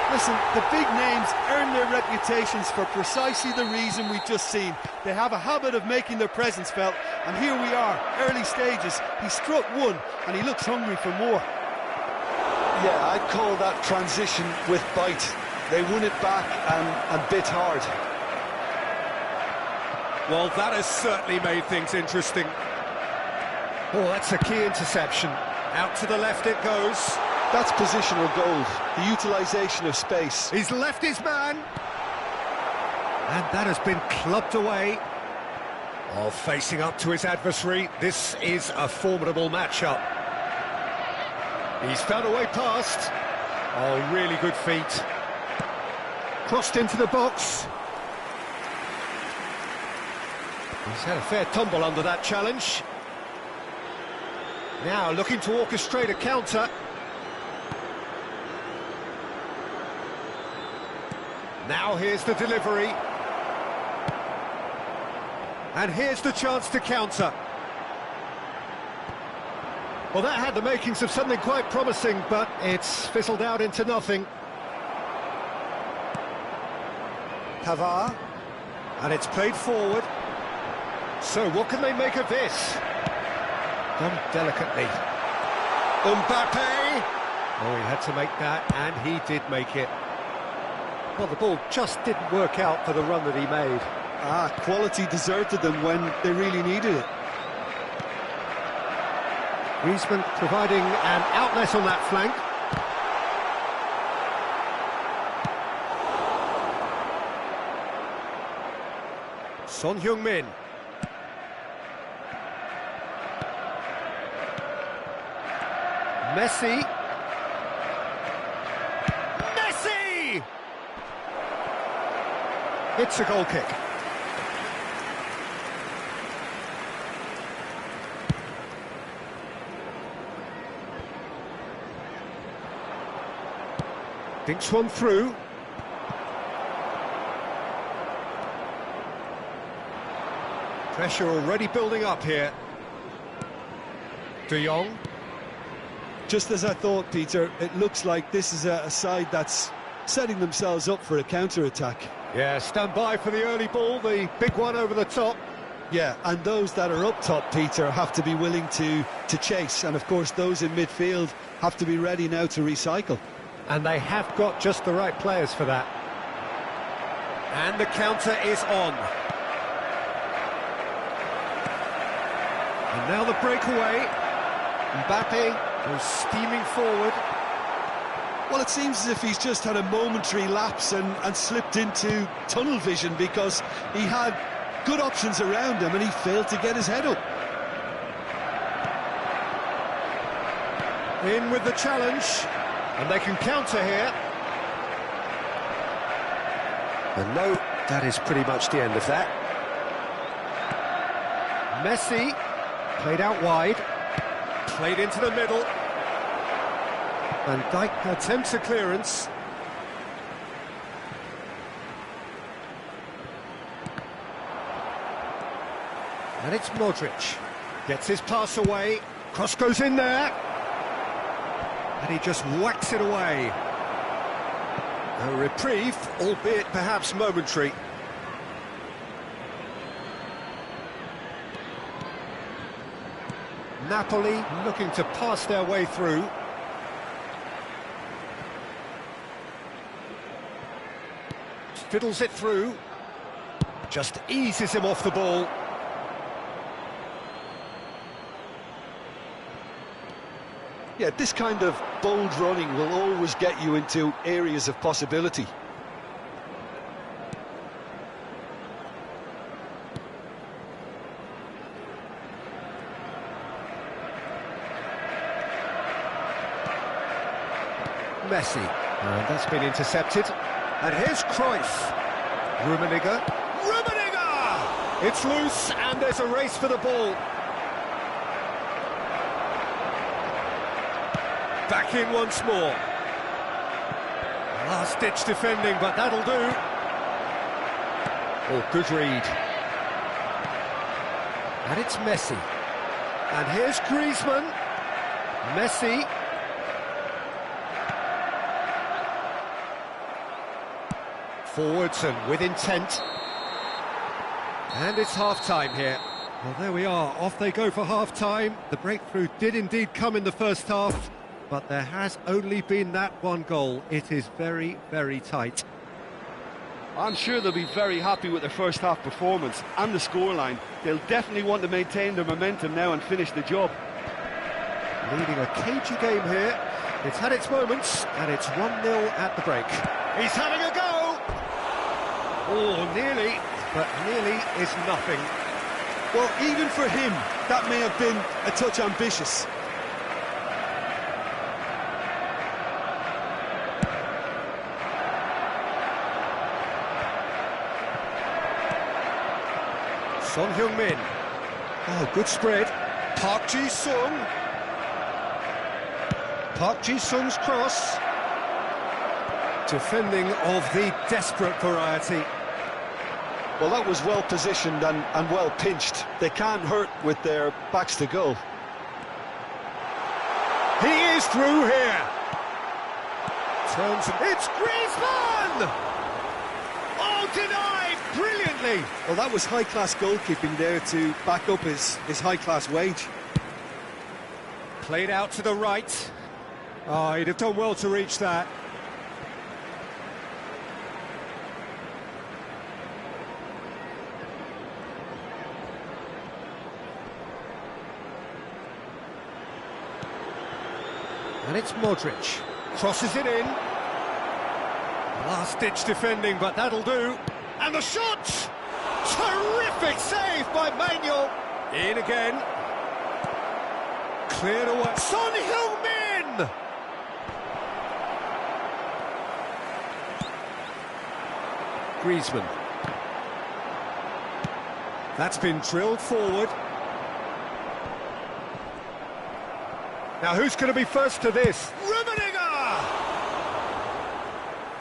Listen, the big names earn their reputations for precisely the reason we've just seen. They have a habit of making their presence felt, and here we are, early stages. He struck one, and he looks hungry for more. Yeah, I'd call that transition with bite. They won it back and bit hard. Well, that has certainly made things interesting. Oh, that's a key interception. Out to the left it goes. That's positional gold, the utilisation of space. He's left his man. And that has been clubbed away. Oh, facing up to his adversary. This is a formidable matchup. He's found a way past. Oh, really good feet. Crossed into the box. He's had a fair tumble under that challenge. Now looking to orchestrate a counter. Now here's the delivery. And here's the chance to counter. Well, that had the makings of something quite promising, but it's fizzled out into nothing. Pavard. And it's played forward. So what can they make of this? Done delicately. Mbappe! Oh, he had to make that, and he did make it. Well, the ball just didn't work out for the run that he made. Quality deserted them when they really needed it. Griezmann providing an outlet on that flank. Son Heung-min. Messi. Messi! It's a goal kick. Dinks one through. Pressure already building up here. De Jong. Just as I thought, Peter, it looks like this is a side that's setting themselves up for a counter-attack. Yeah, stand by for the early ball, the big one over the top. Yeah, and those that are up top, Peter, have to be willing to chase. And, of course, those in midfield have to be ready now to recycle. And they have got just the right players for that. And the counter is on. And now the breakaway. Mbappe goes steaming forward. Well, it seems as if he's just had a momentary lapse and slipped into tunnel vision, because he had good options around him and he failed to get his head up. In with the challenge, and they can counter here. And no, that is pretty much the end of that. Messi, played out wide, played into the middle. Van Dijk attempts a clearance. And it's Modric. Gets his pass away. Cross goes in there. And he just whacks it away. A reprieve, albeit perhaps momentary. Napoli looking to pass their way through. Fiddles it through. Just eases him off the ball. Yeah, this kind of bold running will always get you into areas of possibility. Messi, and that's been intercepted. And here's Cruyff. Rummenigge. Rummenigge! It's loose, and there's a race for the ball. Back in once more. Last-ditch defending, but that'll do. Oh, good read. And it's Messi. And here's Griezmann. Messi. Forwards and with intent. And it's half-time here. Well, there we are. Off they go for half-time. The breakthrough did indeed come in the first half, but there has only been that one goal. It is very, very tight. I'm sure they'll be very happy with their first half performance and the scoreline. They'll definitely want to maintain their momentum now and finish the job. Leading a cagey game here. It's had its moments, and it's 1-0 at the break. He's having a go! Oh, nearly, but nearly is nothing. Well, even for him, that may have been a touch ambitious. Son Heung-min. Oh, good spread. Park Ji-sung. Park Ji-sung's cross. Defending of the desperate variety. Well, that was well positioned and well pinched. They can't hurt with their backs to goal. He is through here. Turns. It's Griezmann! Oh, denied brilliantly. Well, that was high-class goalkeeping there to back up his high-class wage. Played out to the right. Oh, he'd have done well to reach that. And it's Modric. Crosses it in. Last-ditch defending, but that'll do. And the shot! Terrific save by Manuel. In again. Cleared away. Son Heung-min! Griezmann. That's been drilled forward. Now, who's going to be first to this? Rummenigge!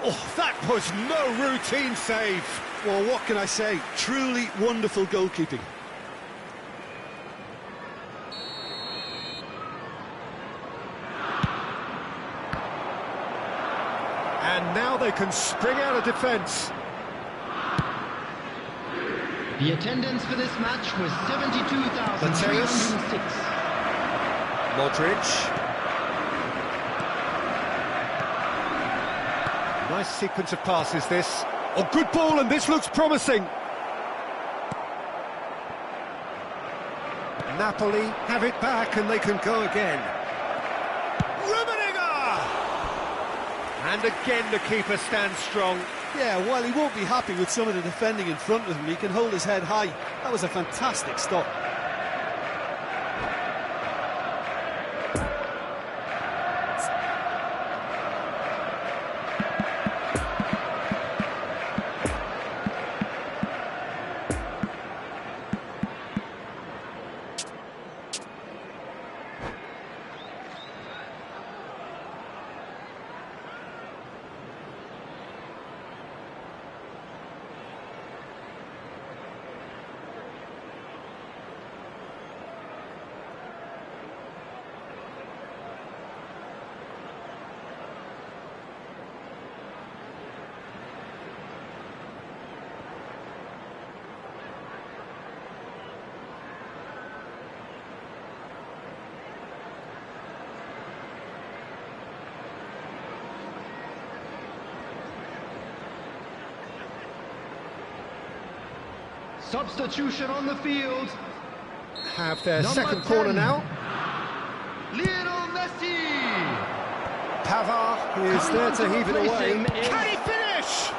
Oh, that was no routine save. Well, what can I say? Truly wonderful goalkeeping. And now they can spring out of defence. The attendance for this match was 72,306. Modric. Nice sequence of passes, this. Oh, good ball, and this looks promising. Napoli have it back, and they can go again. Rummenigge! And again the keeper stands strong. Yeah, while he won't be happy with some of the defending in front of him, he can hold his head high. That was a fantastic stop. Substitution on the field. Have their Number second 10. corner now. Lionel Messi. Pavard is there to heave it away. Can he finish?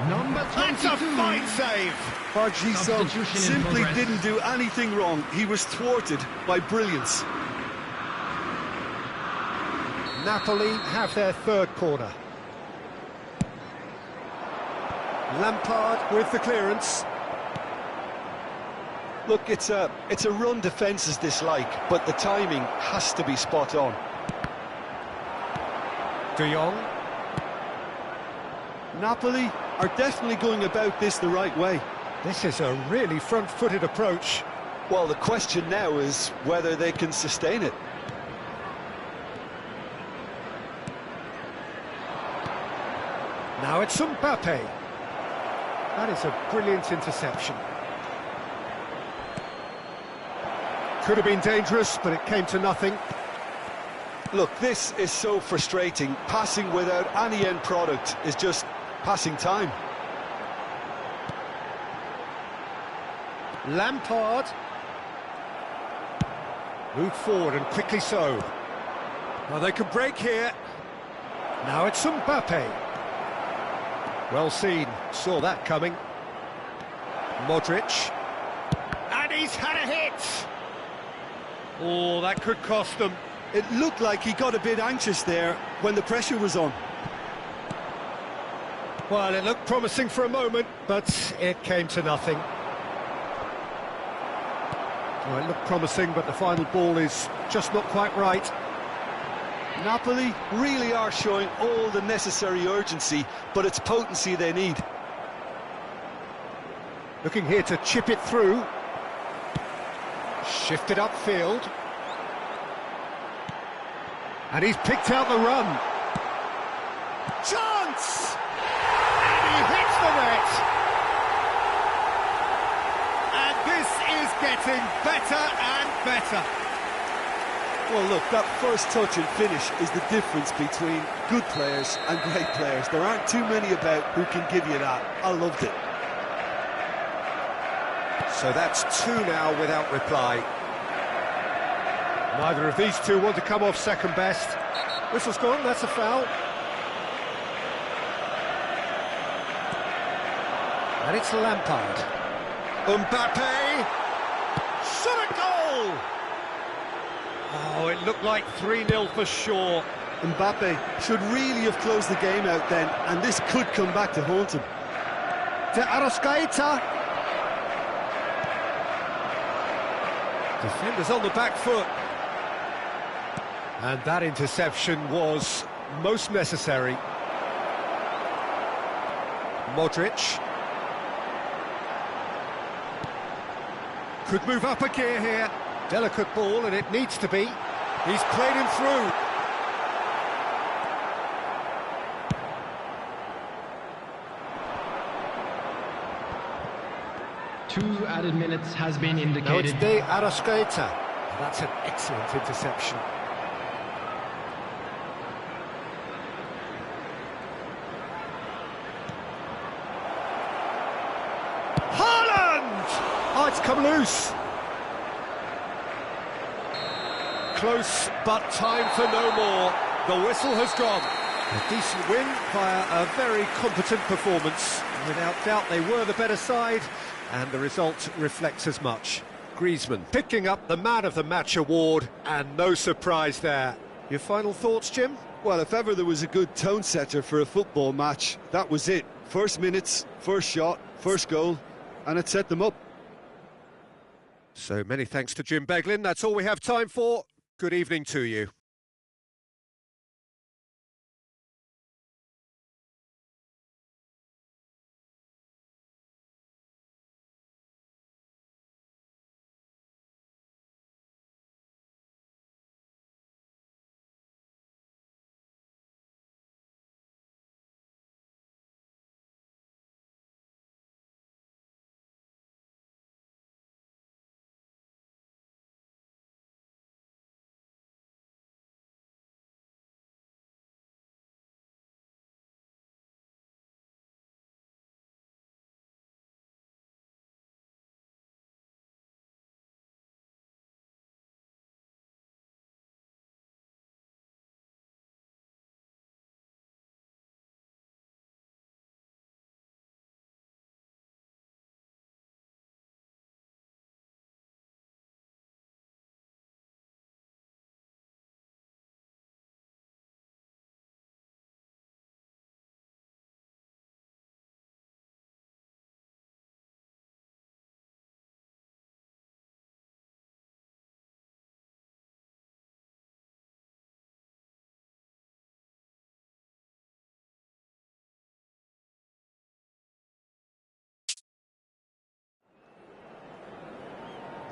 Number That's a 22. fine save. Park Ji-sung Substitution in simply progress. didn't do anything wrong. He was thwarted by brilliance. Napoli have their third corner. Lampard with the clearance. Look, it's a run defence's dislike, but the timing has to be spot on. De Jong. Napoli are definitely going about this the right way. This is a really front-footed approach. Well, the question now is whether they can sustain it. Now it's Mbappe. That is a brilliant interception. Could have been dangerous, but it came to nothing. Look, this is so frustrating. Passing without any end product is just passing time. Lampard. Moved forward and quickly so. Now they can break here. Now it's Mbappe. Well seen, saw that coming. Modric. And he's had a hit! Oh, that could cost them. It looked like he got a bit anxious there when the pressure was on. Well, it looked promising for a moment, but it came to nothing. Well, it looked promising, but the final ball is just not quite right. Napoli really are showing all the necessary urgency, but it's potency they need. Looking here to chip it through. Shifted upfield. And he's picked out the run. Chance! And he hits the net. And this is getting better and better. Well, look, that first touch and finish is the difference between good players and great players. There aren't too many about who can give you that. I loved it. So that's two now without reply. Neither of these two want to come off second best. Whistle's gone, that's a foul. And it's Lampard. Mbappe! Shot a goal! Oh, it looked like 3-0 for sure. Mbappe should really have closed the game out then, and this could come back to haunt him. To Arrascaeta. Defenders on the back foot. And that interception was most necessary. Modric. Could move up a gear here. Delicate ball, and it needs to be. He's played him through. Two added minutes has been Now it's indicated. De Arrascaeta. That's an excellent interception. Haaland! Oh, it's come loose. Close, but time for no more. The whistle has gone. A decent win via a very competent performance. Without doubt, they were the better side, and the result reflects as much. Griezmann picking up the Man of the Match award, and no surprise there. Your final thoughts, Jim? Well, if ever there was a good tone setter for a football match, that was it. First minutes, first shot, first goal, and it set them up. So many thanks to Jim Beglin. That's all we have time for. Good evening to you.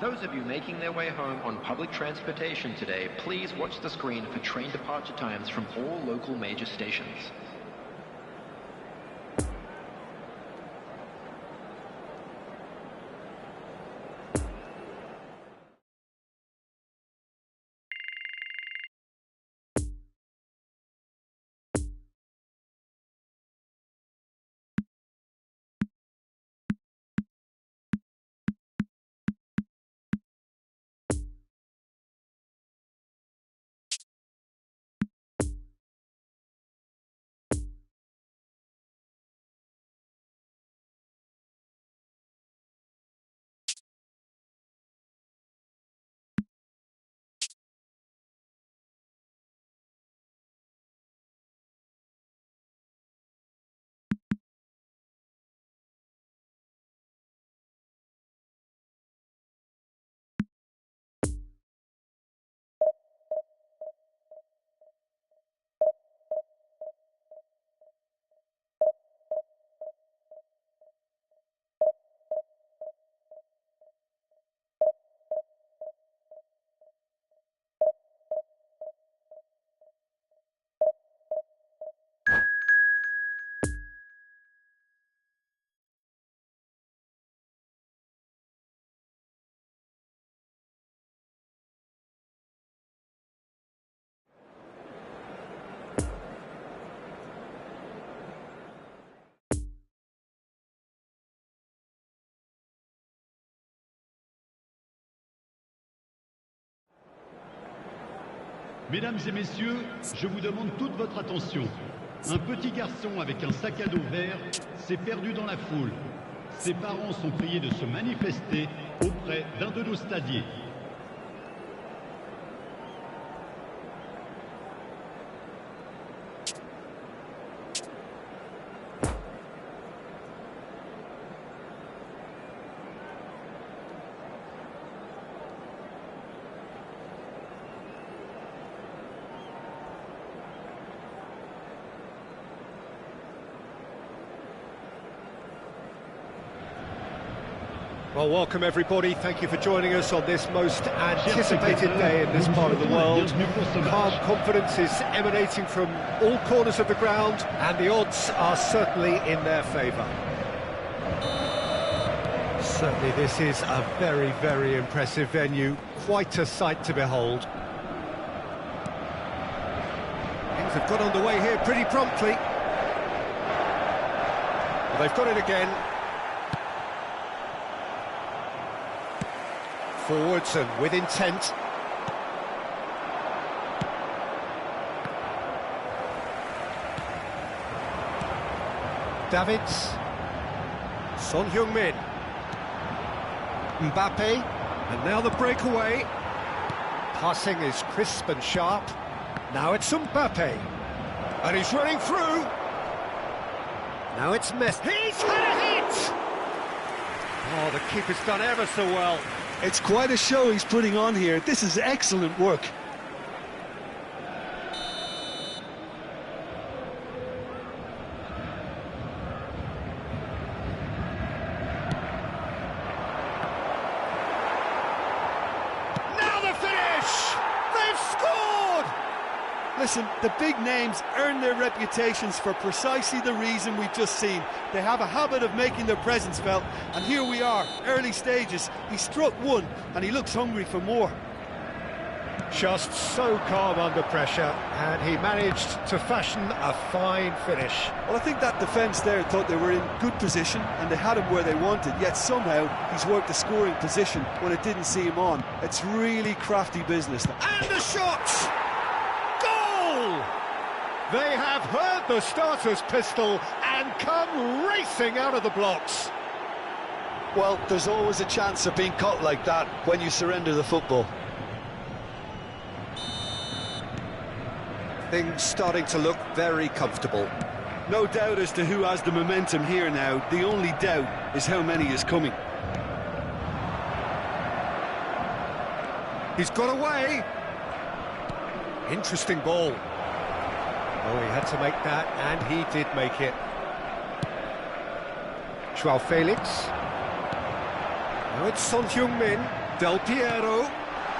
Those of you making their way home on public transportation today, please watch the screen for train departure times from all local major stations. Mesdames et messieurs, je vous demande toute votre attention. Un petit garçon avec un sac à dos vert s'est perdu dans la foule. Ses parents sont priés de se manifester auprès d'un de nos stadiers. Well, welcome everybody. Thank you for joining us on this most anticipated day in this part of the world. Calm confidence is emanating from all corners of the ground, and the odds are certainly in their favour. Certainly this is a very, very impressive venue. Quite a sight to behold. Things have got underway here pretty promptly. Well, they've got it again. Forwards and with intent. Davids. Son Heung-min. Mbappe. And now the breakaway. Passing is crisp and sharp. Now it's Mbappe. And he's running through. Now it's Messi. He's had a hit! Oh, the keeper's done ever so well. It's quite a show he's putting on here. This is excellent work. Listen, the big names earn their reputations for precisely the reason we've just seen. They have a habit of making their presence felt, and here we are, early stages. He struck one, and he looks hungry for more. Just so calm under pressure, and he managed to fashion a fine finish. Well, I think that defence there thought they were in good position, and they had him where they wanted, yet somehow he's worked a scoring position when it didn't see him on. It's really crafty business. And the shot! They have heard the starter's pistol and come racing out of the blocks. Well, there's always a chance of being caught like that when you surrender the football. Things starting to look very comfortable. No doubt as to who has the momentum here now. The only doubt is how many is coming. He's got away. Interesting ball. Oh, he had to make that, and he did make it. Joao Felix. Now it's Son Heung-min. Del Piero.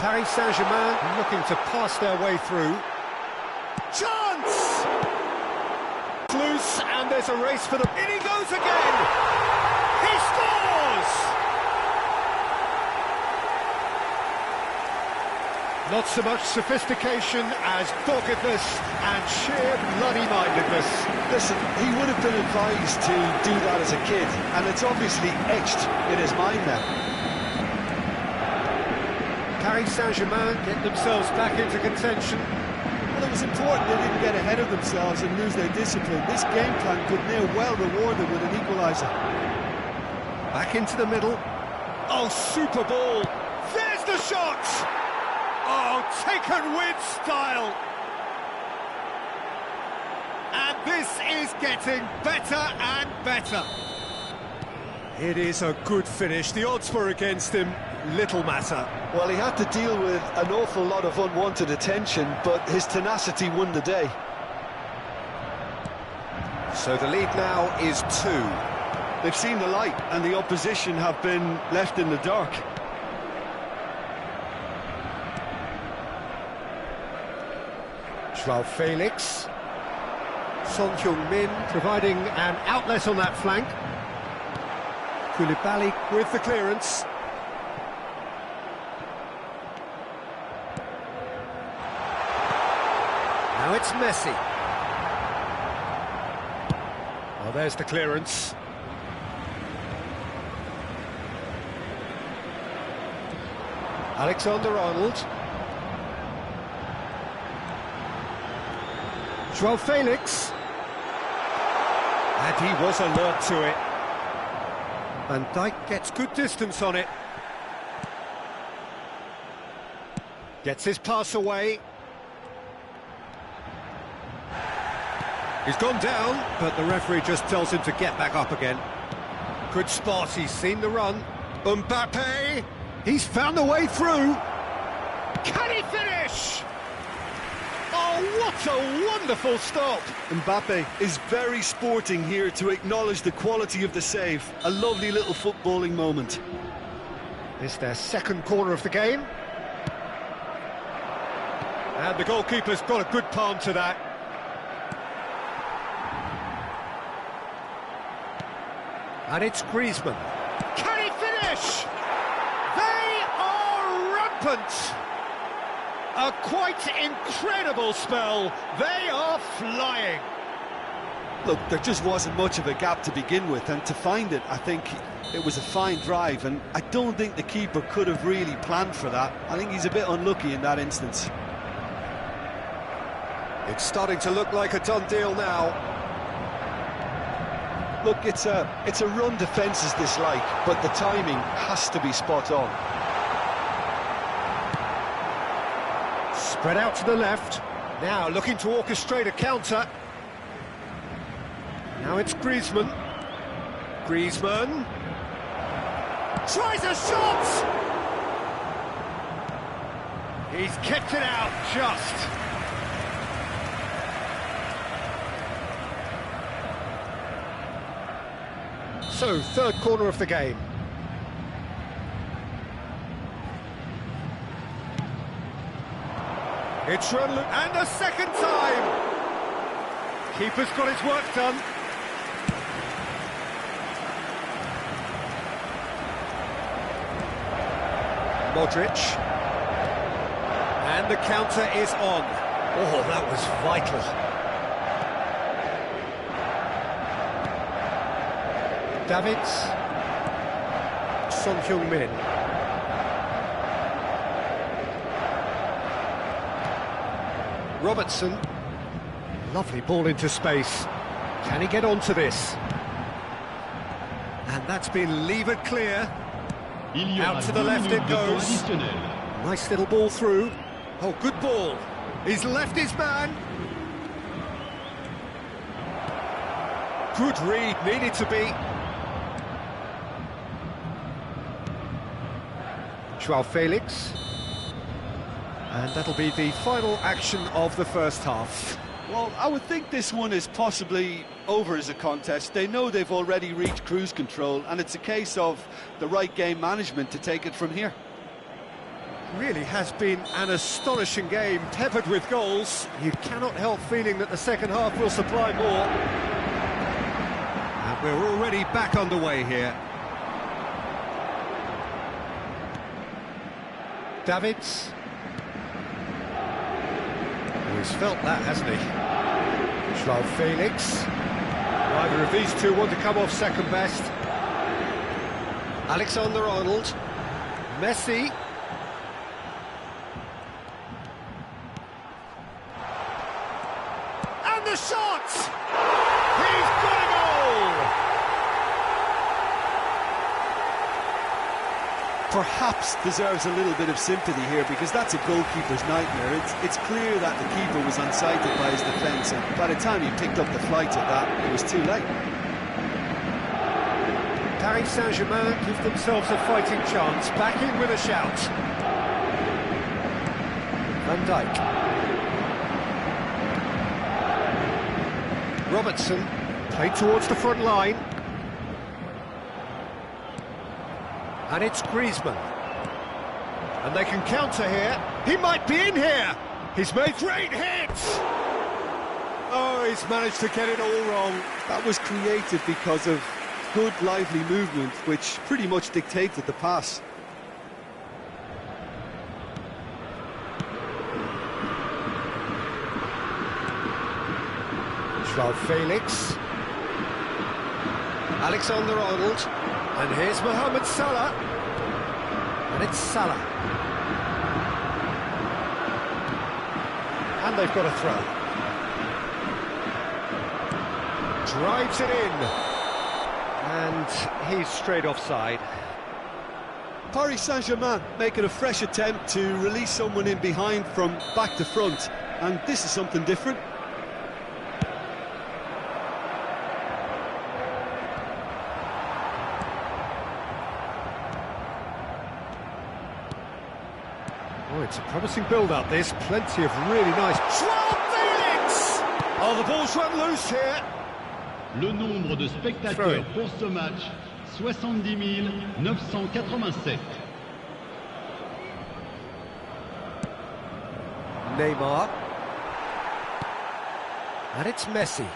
Paris Saint-Germain looking to pass their way through. Chance! Loose, and there's a race for them. In he goes again! He scores! Not so much sophistication as doggedness and sheer bloody-mindedness. Listen, he would have been advised to do that as a kid, and it's obviously etched in his mind now. Paris Saint-Germain get themselves back into contention. Well, it was important they didn't get ahead of themselves and lose their discipline. This game plan could now well reward them with an equaliser. Back into the middle. Oh, super ball! There's the shot! Oh, taken with style! And this is getting better and better. It is a good finish. The odds were against him. Little matter. Well, he had to deal with an awful lot of unwanted attention, but his tenacity won the day. So the lead now is 2. They've seen the light, and the opposition have been left in the dark. Joao Felix. Son Heung-min providing an outlet on that flank. Koulibaly with the clearance. Now it's Messi. Oh, there's the clearance. Alexander-Arnold. Joao Felix. And he was alert to it. Van Dijk gets good distance on it. Gets his pass away. He's gone down, but the referee just tells him to get back up again. Good spot, he's seen the run. Mbappe! He's found the way through. Can he finish? Oh, what a wonderful stop! Mbappe is very sporting here to acknowledge the quality of the save. A lovely little footballing moment. It's their second corner of the game. And the goalkeeper's got a good palm to that. And it's Griezmann. Can he finish? They are rampant! A quite incredible spell. They are flying. Look, there just wasn't much of a gap to begin with, and to find it, I think it was a fine drive, and I don't think the keeper could have really planned for that. I think he's a bit unlucky in that instance. It's starting to look like a done deal now. Look, it's a run defence's dislike, but the timing has to be spot on. Spread out to the left. Now looking to orchestrate a counter. Now it's Griezmann. Griezmann tries a shot! He's kept it out just. So, third corner of the game. It's run, and a second time! Keeper's got his work done. Modric. And the counter is on. Oh, that was vital. Davids. Son Heung-min. Robertson. Lovely ball into space. Can he get onto this? And that's been levered clear. Out to the left it goes. Nice little ball through. Oh, good ball. He's left his man. Good read, needed to be. Joao Felix. And that'll be the final action of the first half. Well, I would think this one is possibly over as a contest. They know they've already reached cruise control, and it's a case of the right game management to take it from here. Really has been an astonishing game, peppered with goals. You cannot help feeling that the second half will supply more. And we're already back underway here. Davids. He's felt that, hasn't he? Joao Felix. Neither of these two want to come off second best. Alexander-Arnold. Messi. And the shot! He's got a goal! Perhaps deserves a little bit of sympathy here, because that's a goalkeeper's nightmare. It's clear that the keeper was unsighted by his defence, and by the time he picked up the flight at that, it was too late. Paris Saint-Germain give themselves a fighting chance, back in with a shout. Van Dijk. Robertson, played towards the front line. And it's Griezmann. And they can counter here. He might be in here. He's made great hits. Oh, he's managed to get it all wrong. That was created because of good, lively movement, which pretty much dictated the pass. Joao Felix. Alexander-Arnold. And here's Mohamed Salah. And it's Salah. And they've got a throw. Drives it in. And he's straight offside. Paris Saint-Germain making a fresh attempt to release someone in behind from back to front. And this is something different. Oh, it's a promising build-up, this. Plenty of really nice... Joao Felix! Oh, the ball's run loose here. Le nombre de spectateurs pour ce match, 70 987. Neymar. And it's Messi.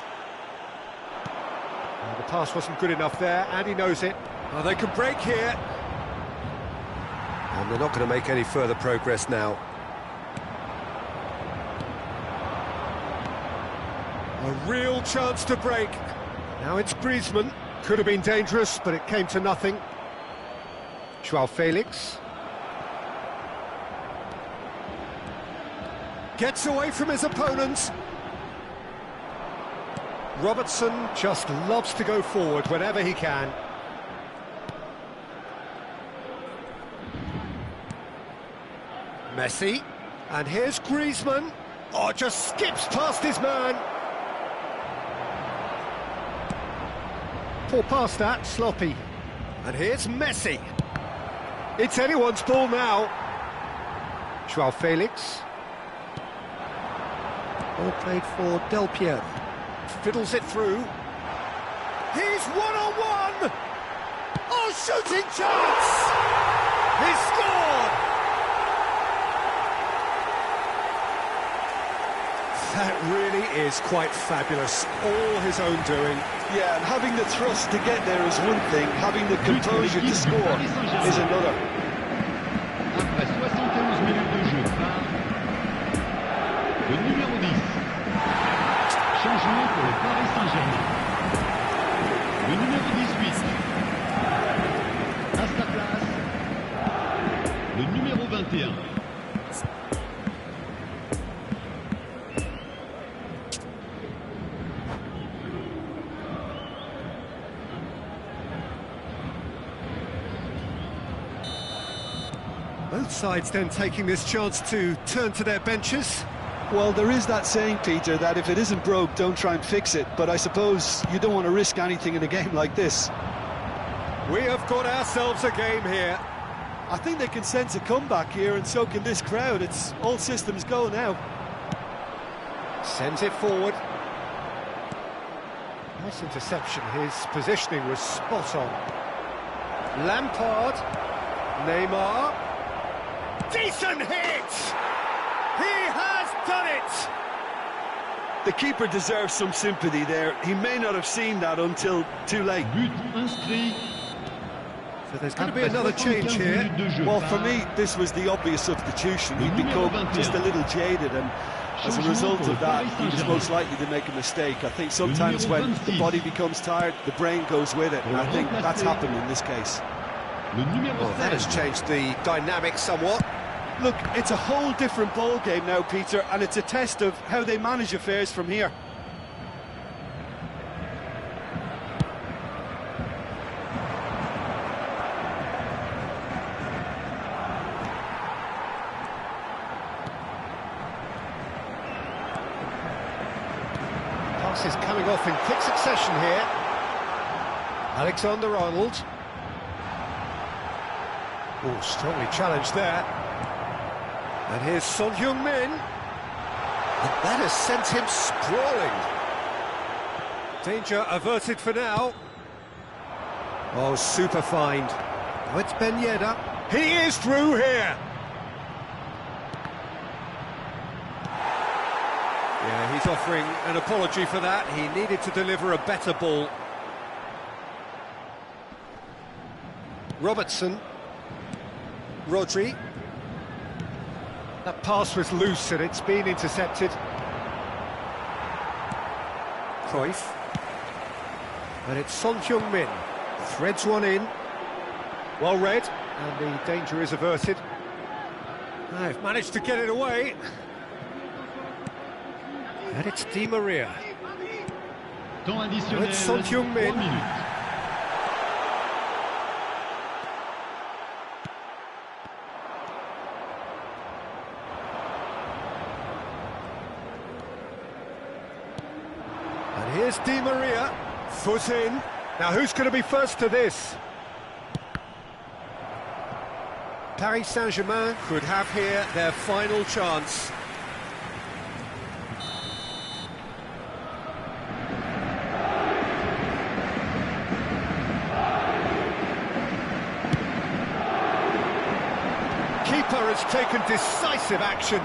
Oh, the pass wasn't good enough there, and he knows it. Oh, they can break here. And they're not going to make any further progress now. A real chance to break. Now it's Griezmann. Could have been dangerous, but it came to nothing. Joao Felix. Gets away from his opponents. Robertson just loves to go forward whenever he can. Messi, and here's Griezmann. Oh, just skips past his man. Poor pass that, sloppy. And here's Messi. It's anyone's ball now. Joao Felix. Ball played for Del Piero. Fiddles it through. He's one-on-one! Oh, shooting chance! He's scored! That really is quite fabulous. All his own doing. Yeah, and having the thrust to get there is one thing, having the composure to score is another. Après 71 minutes de jeu par le numéro 10. Changement pour le Paris Saint-Germain. Le numéro 18. À sa place, le numéro 21. Both sides then taking this chance to turn to their benches. Well, there is that saying, Peter, that if it isn't broke, don't try and fix it. But I suppose you don't want to risk anything in a game like this. We have got ourselves a game here. I think they can sense a comeback here, and so can this crowd. It's all systems go now. Sends it forward. Nice interception. His positioning was spot on. Lampard. Neymar. Decent hit! He has done it! The keeper deserves some sympathy there. He may not have seen that until too late. But inscrit. So there's going to be another change here. Well, for me, this was the obvious substitution. He'd become just a little jaded, and as a result of that, he was most likely to make a mistake. I think sometimes when the body becomes tired, the brain goes with it, and I think that's happened in this case. Well, that has changed the dynamic somewhat. Look, it's a whole different ball game now, Peter, and it's a test of how they manage affairs from here. Passes coming off in quick succession here. Alexander-Arnold. Oh, strongly challenged there. And here's Son Heung-min. And that has sent him sprawling. Danger averted for now. Oh, super find. Oh, it's Ben Yedder. He is through here. Yeah, he's offering an apology for that. He needed to deliver a better ball. Robertson. Rodri. That pass was loose and it's been intercepted. Cruyff. And it's Son Heung-min. Threads one in. Well read. And the danger is averted. They've managed to get it away. And it's Di Maria. Temps additionnel. It's Son Heung-min. 3 minutes. And here's Di Maria. Foot in. Now who's going to be first to this? Paris Saint-Germain could have here their final chance. Keeper has taken decisive action.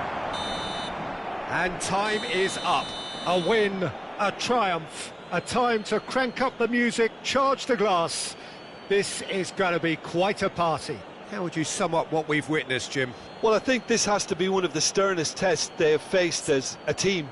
And time is up. A win, a triumph, a time to crank up the music, charge the glass. This is going to be quite a party. How would you sum up what we've witnessed, Jim? Well, I think this has to be one of the sternest tests they have faced as a team.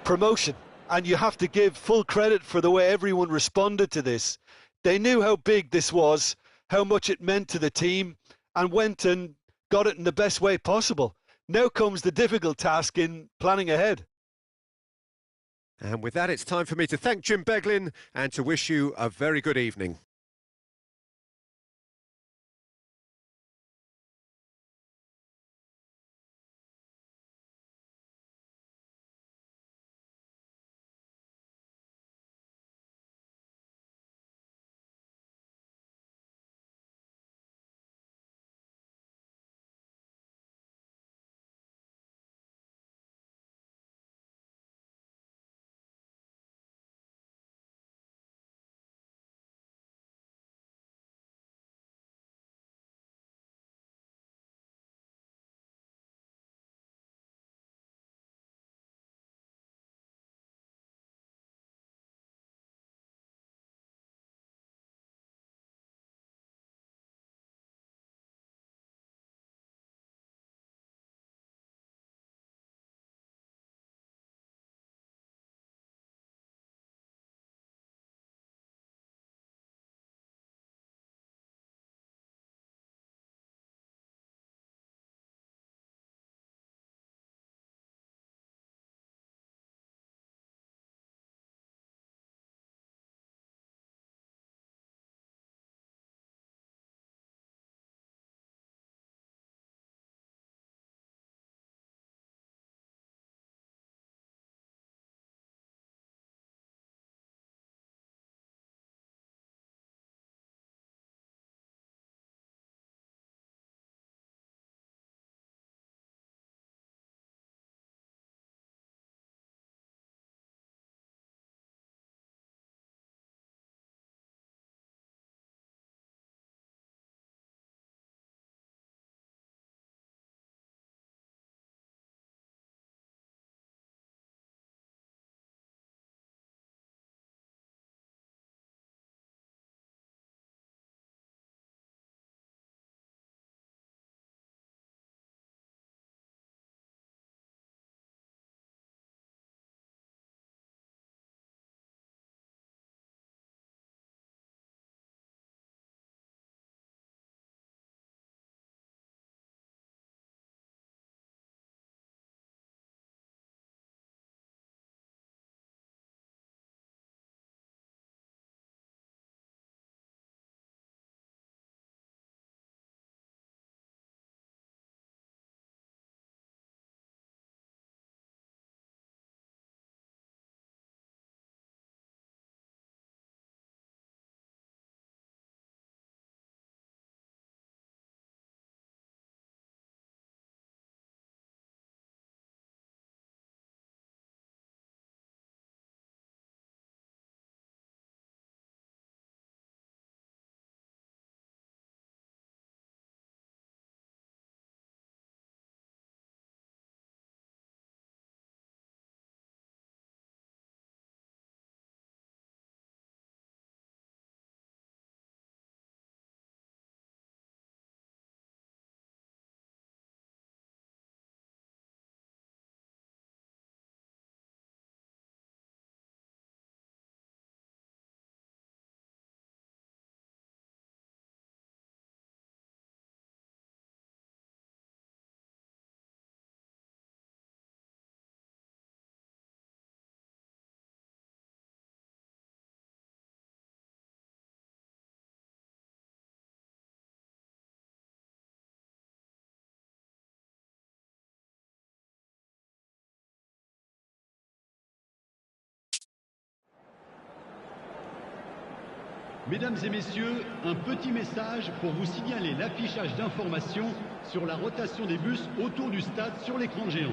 Promotion. And you have to give full credit for the way everyone responded to this. They knew how big this was, how much it meant to the team, and went and got it in the best way possible. Now comes the difficult task in planning ahead. And with that, it's time for me to thank Jim Beglin and to wish you a very good evening. Mesdames et messieurs, un petit message pour vous signaler l'affichage d'informations sur la rotation des bus autour du stade sur l'écran géant.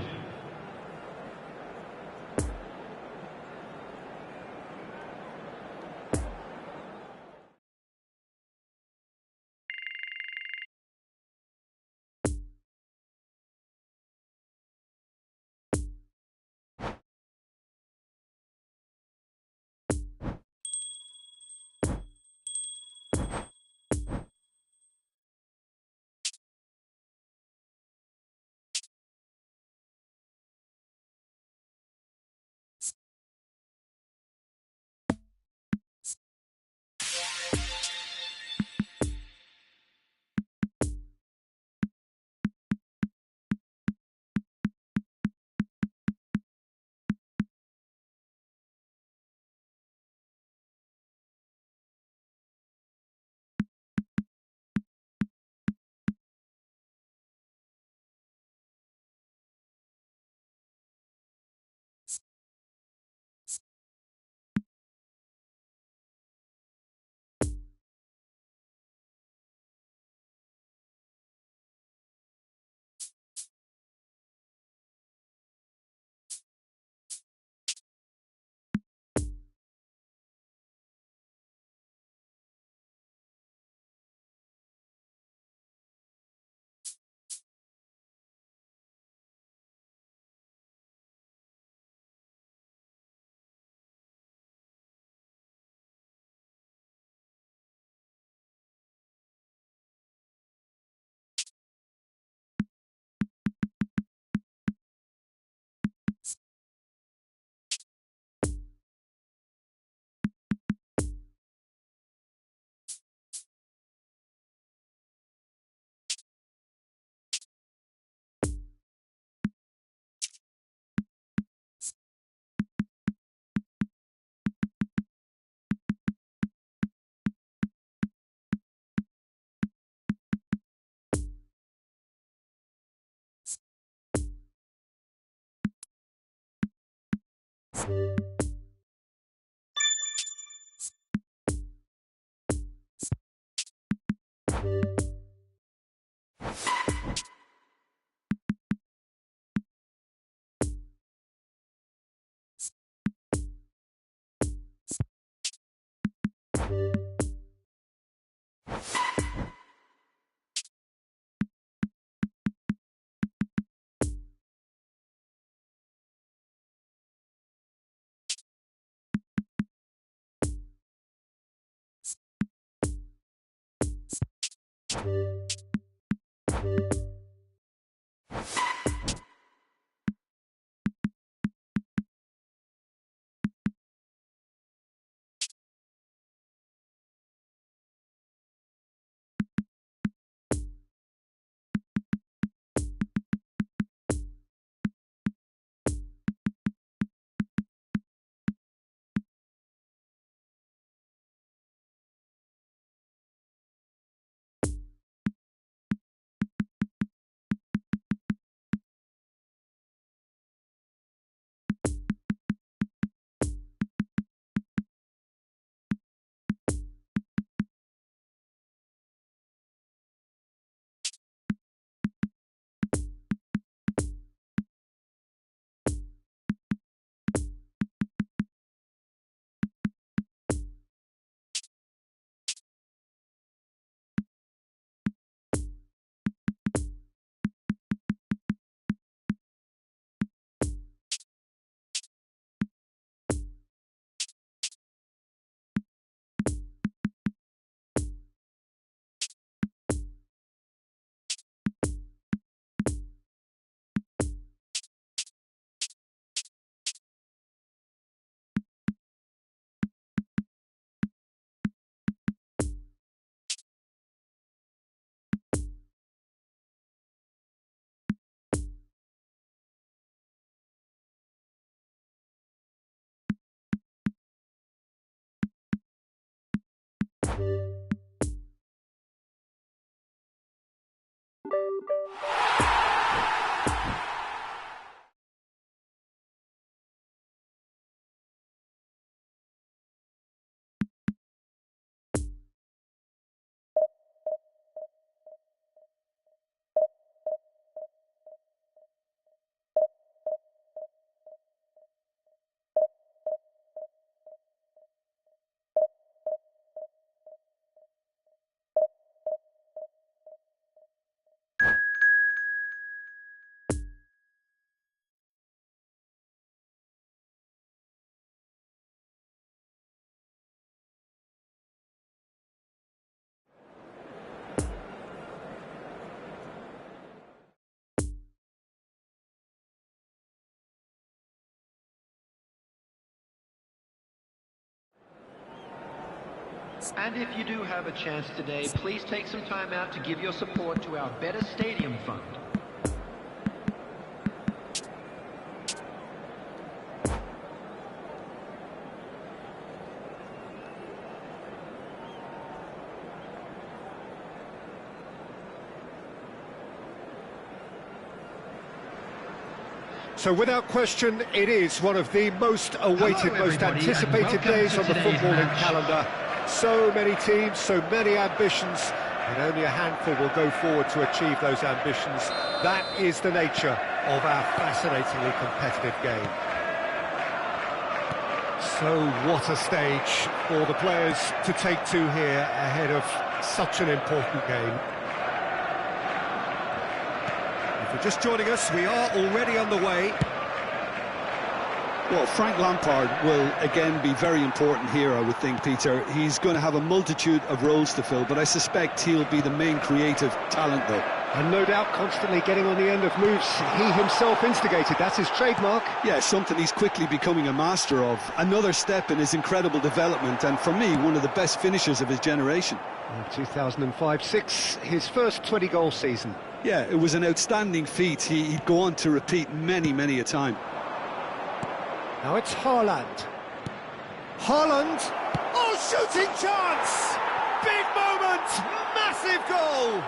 And if you do have a chance today, please take some time out to give your support to our Better Stadium Fund. So without question, it is one of the most awaited, most anticipated days on the footballing calendar. So many teams, so many ambitions, and only a handful will go forward to achieve those ambitions. That is the nature of our fascinatingly competitive game. So what a stage for the players to take to here ahead of such an important game. If you're just joining us, we are already on the way. Well, Frank Lampard will again be very important here, I would think, Peter. He's going to have a multitude of roles to fill, but I suspect he'll be the main creative talent, though. And no doubt constantly getting on the end of moves he himself instigated. That's his trademark. Yeah, something he's quickly becoming a master of. Another step in his incredible development, and for me, one of the best finishers of his generation. 2005-06, his first 20-goal season. Yeah, it was an outstanding feat. He'd go on to repeat many, many a time. Now it's Haaland. Haaland! Oh, shooting chance! Big moment! Massive goal!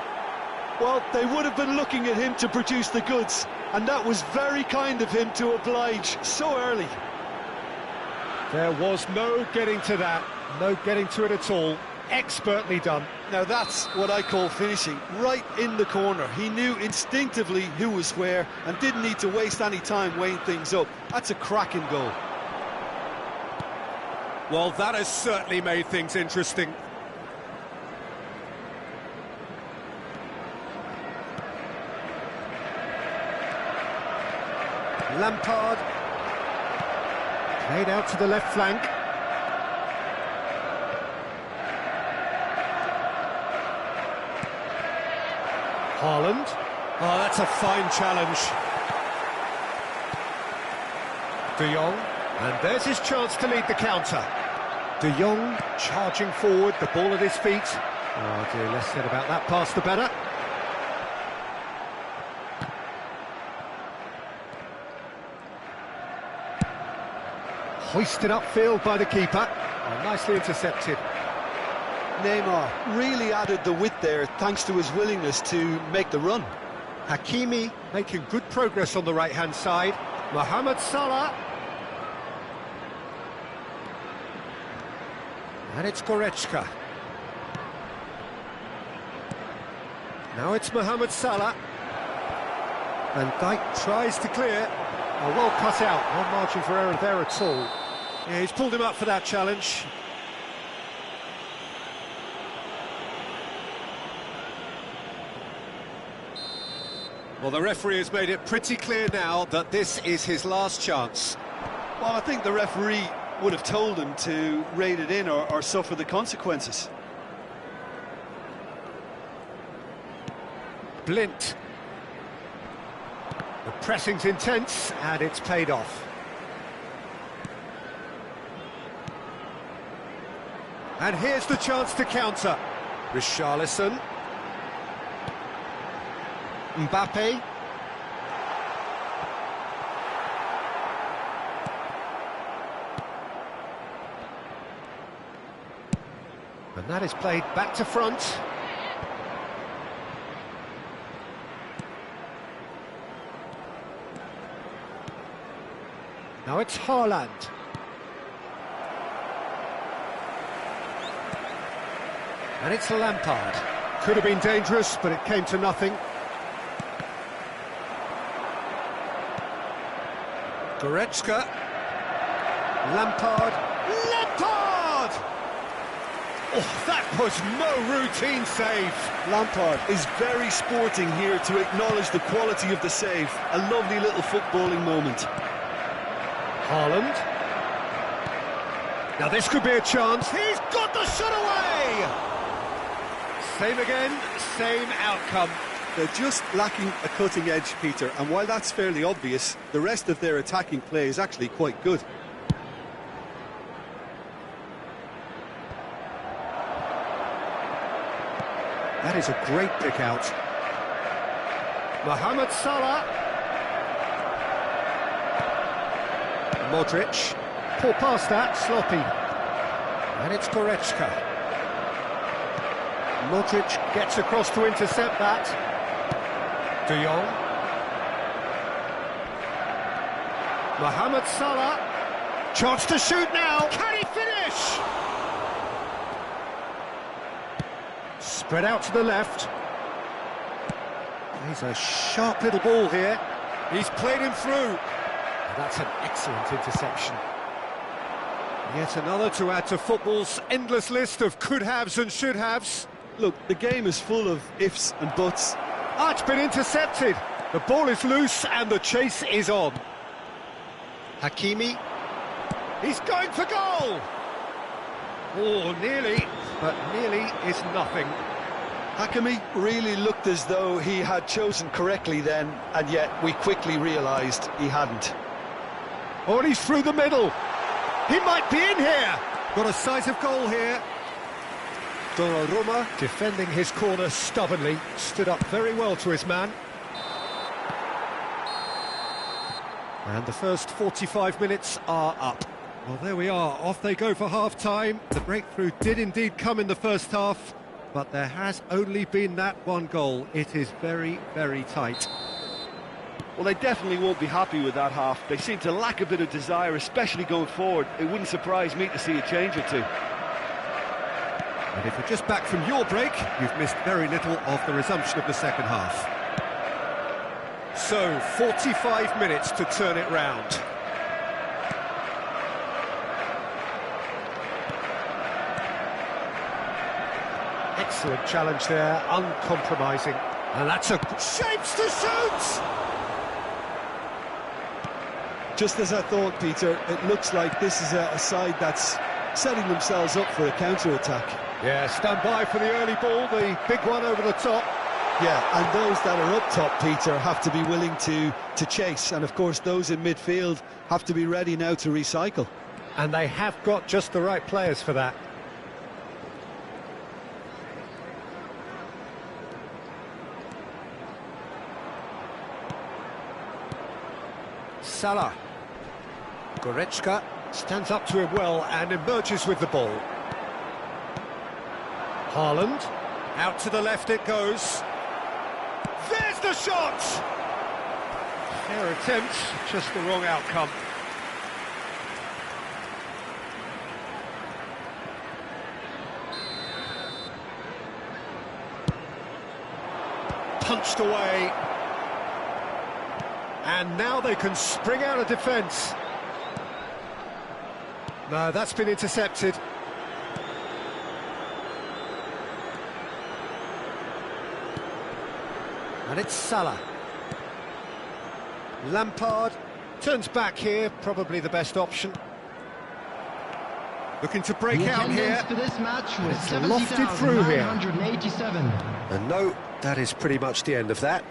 Well, they would have been looking at him to produce the goods, and that was very kind of him to oblige so early. There was no getting to that, no getting to it at all. Expertly done. Now that's what I call finishing, right in the corner. He knew instinctively who was where and didn't need to waste any time weighing things up. That's a cracking goal. Well, that has certainly made things interesting. Lampard. Played out to the left flank. Haaland. Oh, that's a fine challenge. De Jong. And there's his chance to lead the counter. De Jong charging forward, the ball at his feet. Oh dear, less said about that pass the better. Hoisted upfield by the keeper. Oh, nicely intercepted. Neymar really added the width there thanks to his willingness to make the run. Hakimi making good progress on the right-hand side. Mohamed Salah. And it's Goretzka. Now it's Mohamed Salah. Van Dijk tries to clear. Oh, well cut out. No margin for error there at all. Yeah, he's pulled him up for that challenge. Well, the referee has made it pretty clear now that this is his last chance. Well, I think the referee would have told him to rate it in or suffer the consequences. Blint. The pressing's intense and it's paid off. And here's the chance to counter. Richarlison. Mbappe. And that is played back to front. Now it's Haaland. And it's Lampard. Could have been dangerous, but it came to nothing. Goretzka. Lampard. Lampard! Oh, that was no routine save. Lampard is very sporting here to acknowledge the quality of the save. A lovely little footballing moment. Haaland. Now this could be a chance. He's got the shot away! Same again, same outcome. They're just lacking a cutting edge, Peter, and while that's fairly obvious, the rest of their attacking play is actually quite good. That is a great pick out. Mohamed Salah. Modric. Poor pass that, sloppy. And it's Goretzka. Modric gets across to intercept that. De Jong. Mohamed Salah. Chance to shoot now. Can he finish? Spread out to the left. He's a sharp little ball here. He's played him through. That's an excellent interception. Yet another to add to football's endless list of could-haves and should-haves. Look, the game is full of ifs and buts. Ah, it's been intercepted. The ball is loose and the chase is on. Hakimi. He's going for goal. Oh, nearly, but nearly is nothing. Hakimi really looked as though he had chosen correctly then, and yet we quickly realised he hadn't. Oh, and he's through the middle. He might be in here. Got a sight of goal here. Donnarumma defending his corner stubbornly, stood up very well to his man. And the first 45 minutes are up. Well, there we are, off they go for half-time. The breakthrough did indeed come in the first half, but there has only been that one goal. It is very, very tight. Well, they definitely won't be happy with that half. They seem to lack a bit of desire, especially going forward. It wouldn't surprise me to see a change or two. And if you're just back from your break, you've missed very little of the resumption of the second half. So, 45 minutes to turn it round. Excellent challenge there, uncompromising. And that's a shapes to shoot! Just as I thought, Peter, it looks like this is a side that's setting themselves up for a counter-attack. Yeah, stand by for the early ball, the big one over the top. Yeah, and those that are up top, Peter, have to be willing to chase. And, of course, those in midfield have to be ready now to recycle. And they have got just the right players for that. Salah. Goretzka stands up to him well and emerges with the ball. Haaland, out to the left it goes. There's the shot! Fair attempt, just the wrong outcome. Punched away. And now they can spring out of defence. No, that's been intercepted. And it's Salah. Lampard turns back here, probably the best option. Looking to break out here. For this match was It's lofted through here. 70,987. And no, that is pretty much the end of that.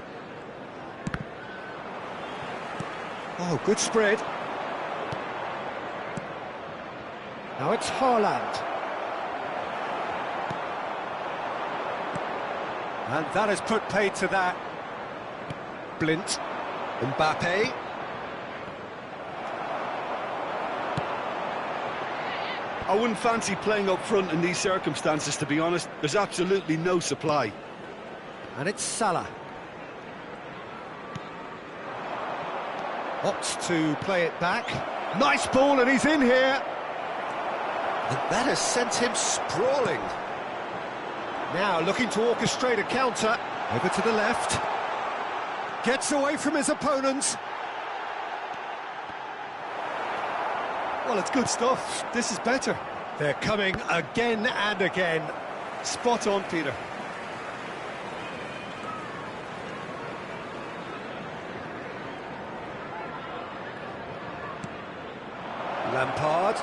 Oh, good spread. Now it's Haaland. And that has put paid to that. Blint. Mbappe. I wouldn't fancy playing up front in these circumstances, to be honest. There's absolutely no supply. And it's Salah. Opts to play it back. Nice ball, and he's in here. And that has sent him sprawling. Now looking to orchestrate a counter. Over to the left. Gets away from his opponents. Well, it's good stuff. This is better. They're coming again and again. Spot on, Peter. Lampard.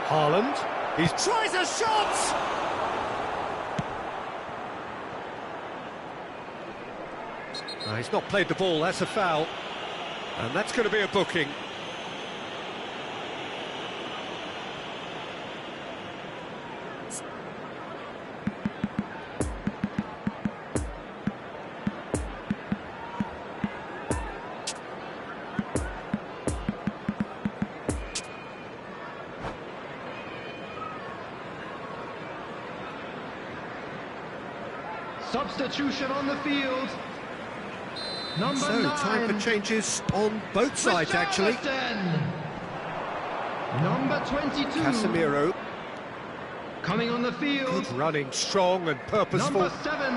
Haaland. He tries a shot! No, he's not played the ball, that's a foul. And that's going to be a booking. Substitution on the field. Number So, 9. time for changes on both sides, actually. Number 22. Casemiro. Coming on the field. Good running, strong and purposeful. Number 7.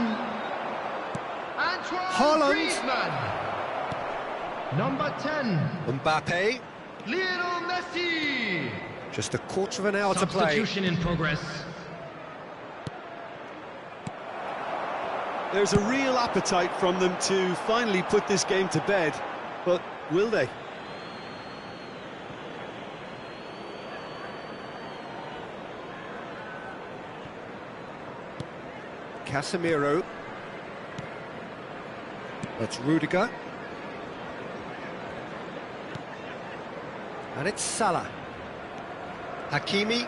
Antoine Haaland. Griezmann. Number 10. Mbappe. Lionel Messi. Just a quarter of an hour to play. Substitution in progress. There's a real appetite from them to finally put this game to bed, but will they? Casemiro. That's Rudiger. And it's Salah. Hakimi.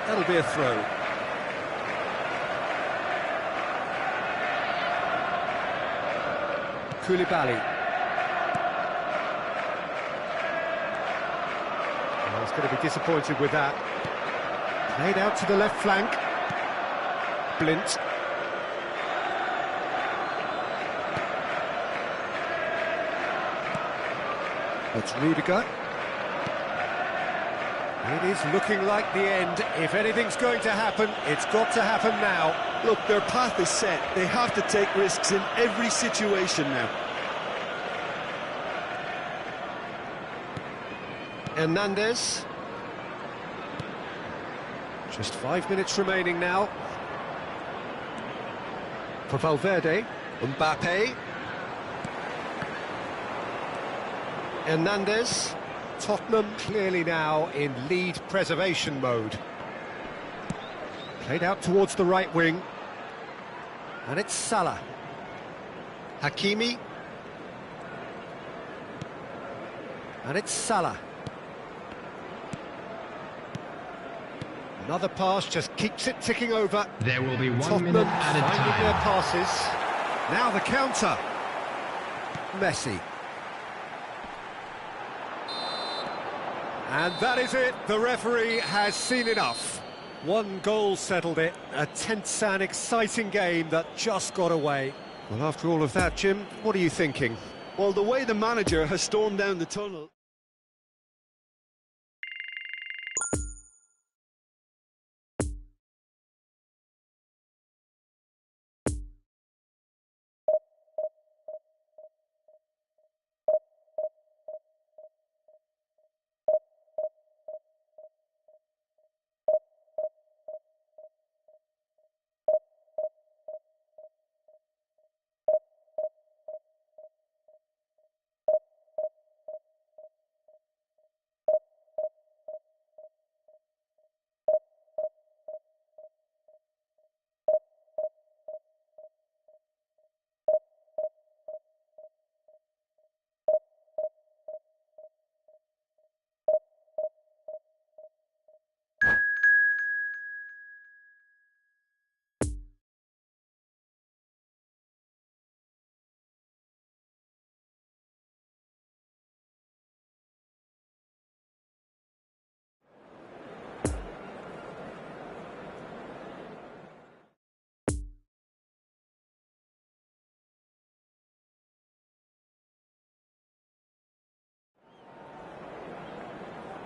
That'll be a throw. Koulibaly. Oh, he's going to be disappointed with that. Played out to the left flank. Blint. It's Rudiger. It is looking like the end. If anything's going to happen, it's got to happen now. Look, their path is set. They have to take risks in every situation now. Hernandez. Just 5 minutes remaining now. For Valverde. Mbappe. Hernandez. Tottenham clearly now in lead preservation mode. Played out towards the right wing. And it's Salah. Hakimi. And it's Salah. Another pass just keeps it ticking over. There will be 1 Tottenham minute added finding their time. passes. Now the counter. Messi. And that is it. The referee has seen enough. One goal settled it. A tense and exciting game that just got away. Well, after all of that, Jim, what are you thinking? Well, the way the manager has stormed down the tunnel...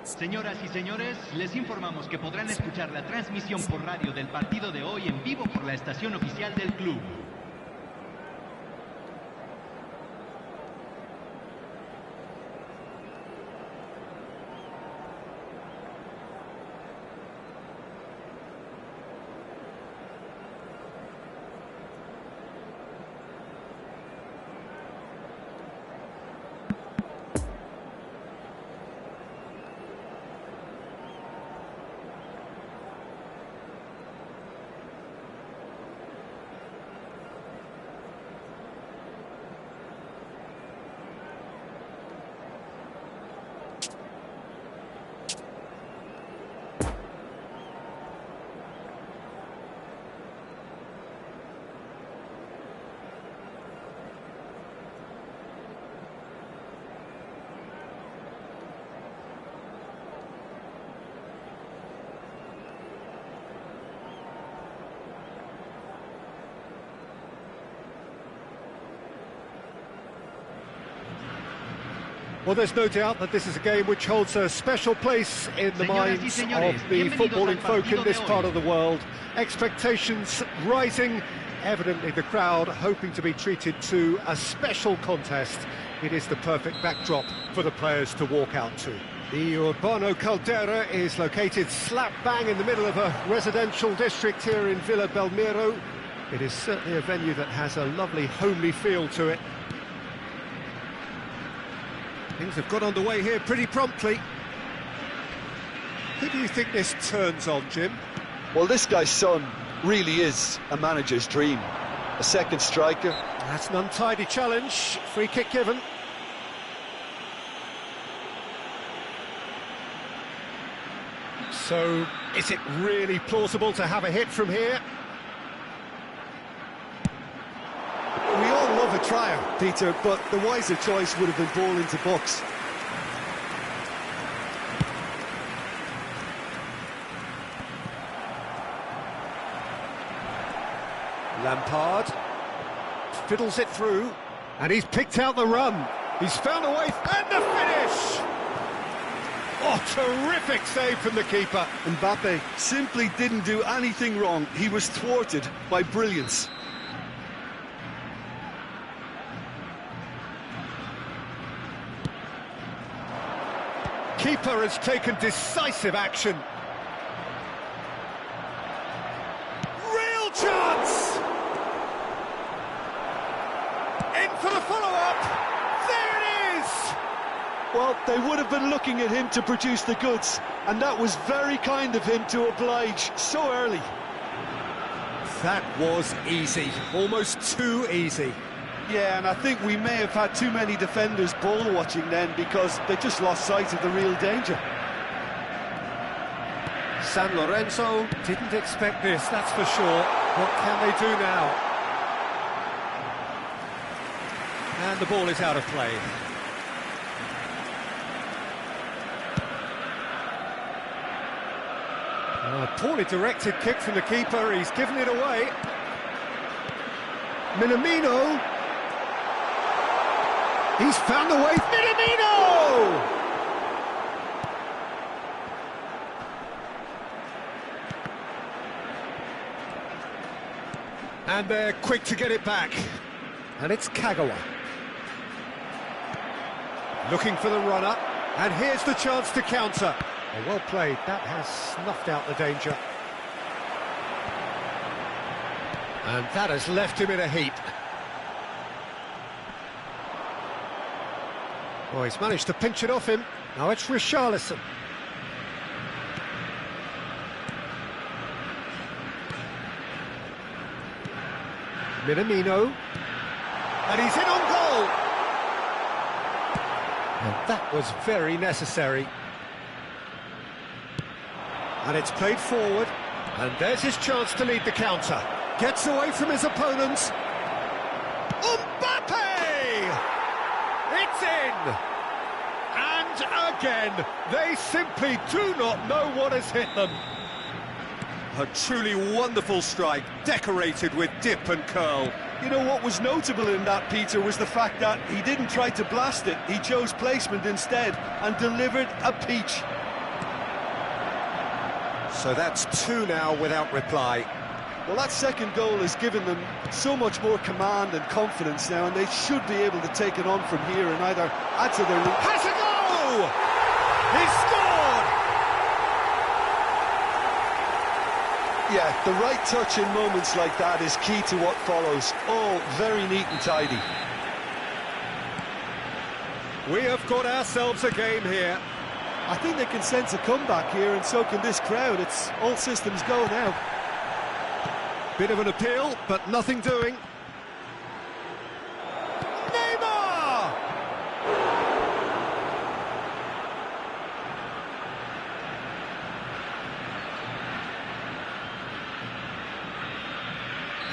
Señoras y señores, les informamos que podrán escuchar la transmisión por radio del partido de hoy en vivo por la estación oficial del club. Well, there's no doubt that this is a game which holds a special place in the minds of the footballing folk in this part of the world. Expectations rising, evidently the crowd hoping to be treated to a special contest. It is the perfect backdrop for the players to walk out to. The Urbano Caldera is located slap bang in the middle of a residential district here in Villa Belmiro. It is certainly a venue that has a lovely homely feel to it. Things have got underway here pretty promptly. Who do you think this turns on, Jim? Well, this guy's son really is a manager's dream. A second striker. That's an untidy challenge. Free kick given. So, is it really plausible to have a hit from here? We all love a trier, Peter, but the wiser choice would have been ball into box. Lampard fiddles it through, and he's picked out the run. He's found a way, and the finish! Oh, terrific save from the keeper. Mbappe simply didn't do anything wrong. He was thwarted by brilliance. Keeper has taken decisive action. Real chance! In for the follow-up. There it is! Well, they would have been looking at him to produce the goods, and that was very kind of him to oblige so early. That was easy, almost too easy. Yeah, and I think we may have had too many defenders ball watching then, because they just lost sight of the real danger. San Lorenzo didn't expect this, that's for sure. What can they do now? And the ball is out of play. A poorly directed kick from the keeper, he's given it away. Minamino. He's found a way. Minamino! And they're quick to get it back. And it's Kagawa. Looking for the runner. And here's the chance to counter. Oh, well played. That has snuffed out the danger. And that has left him in a heap. Oh, he's managed to pinch it off him. Now it's Richarlison. Minamino. And he's in on goal! And that was very necessary. And it's played forward. And there's his chance to lead the counter. Gets away from his opponents. Mbappe! It's in! And again, they simply do not know what has hit them. A truly wonderful strike, decorated with dip and curl. You know what was notable in that, Peter, was the fact that he didn't try to blast it. He chose placement instead and delivered a peach. So that's two now without reply. Well, that second goal has given them so much more command and confidence now, and they should be able to take it on from here and either add to their lead. Has a go! He scored! Yeah, the right touch in moments like that is key to what follows. Oh, very neat and tidy. We have got ourselves a game here. I think they can sense a comeback here, and so can this crowd. It's all systems go now. Bit of an appeal, but nothing doing. Neymar!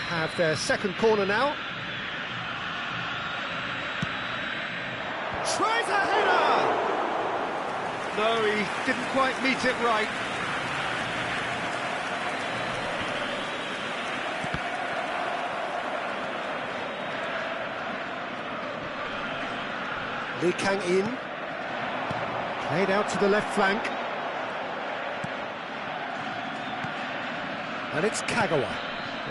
Have their second corner now. Tries a header! No, he didn't quite meet it right. Lee Kang in. Played out to the left flank. And it's Kagawa.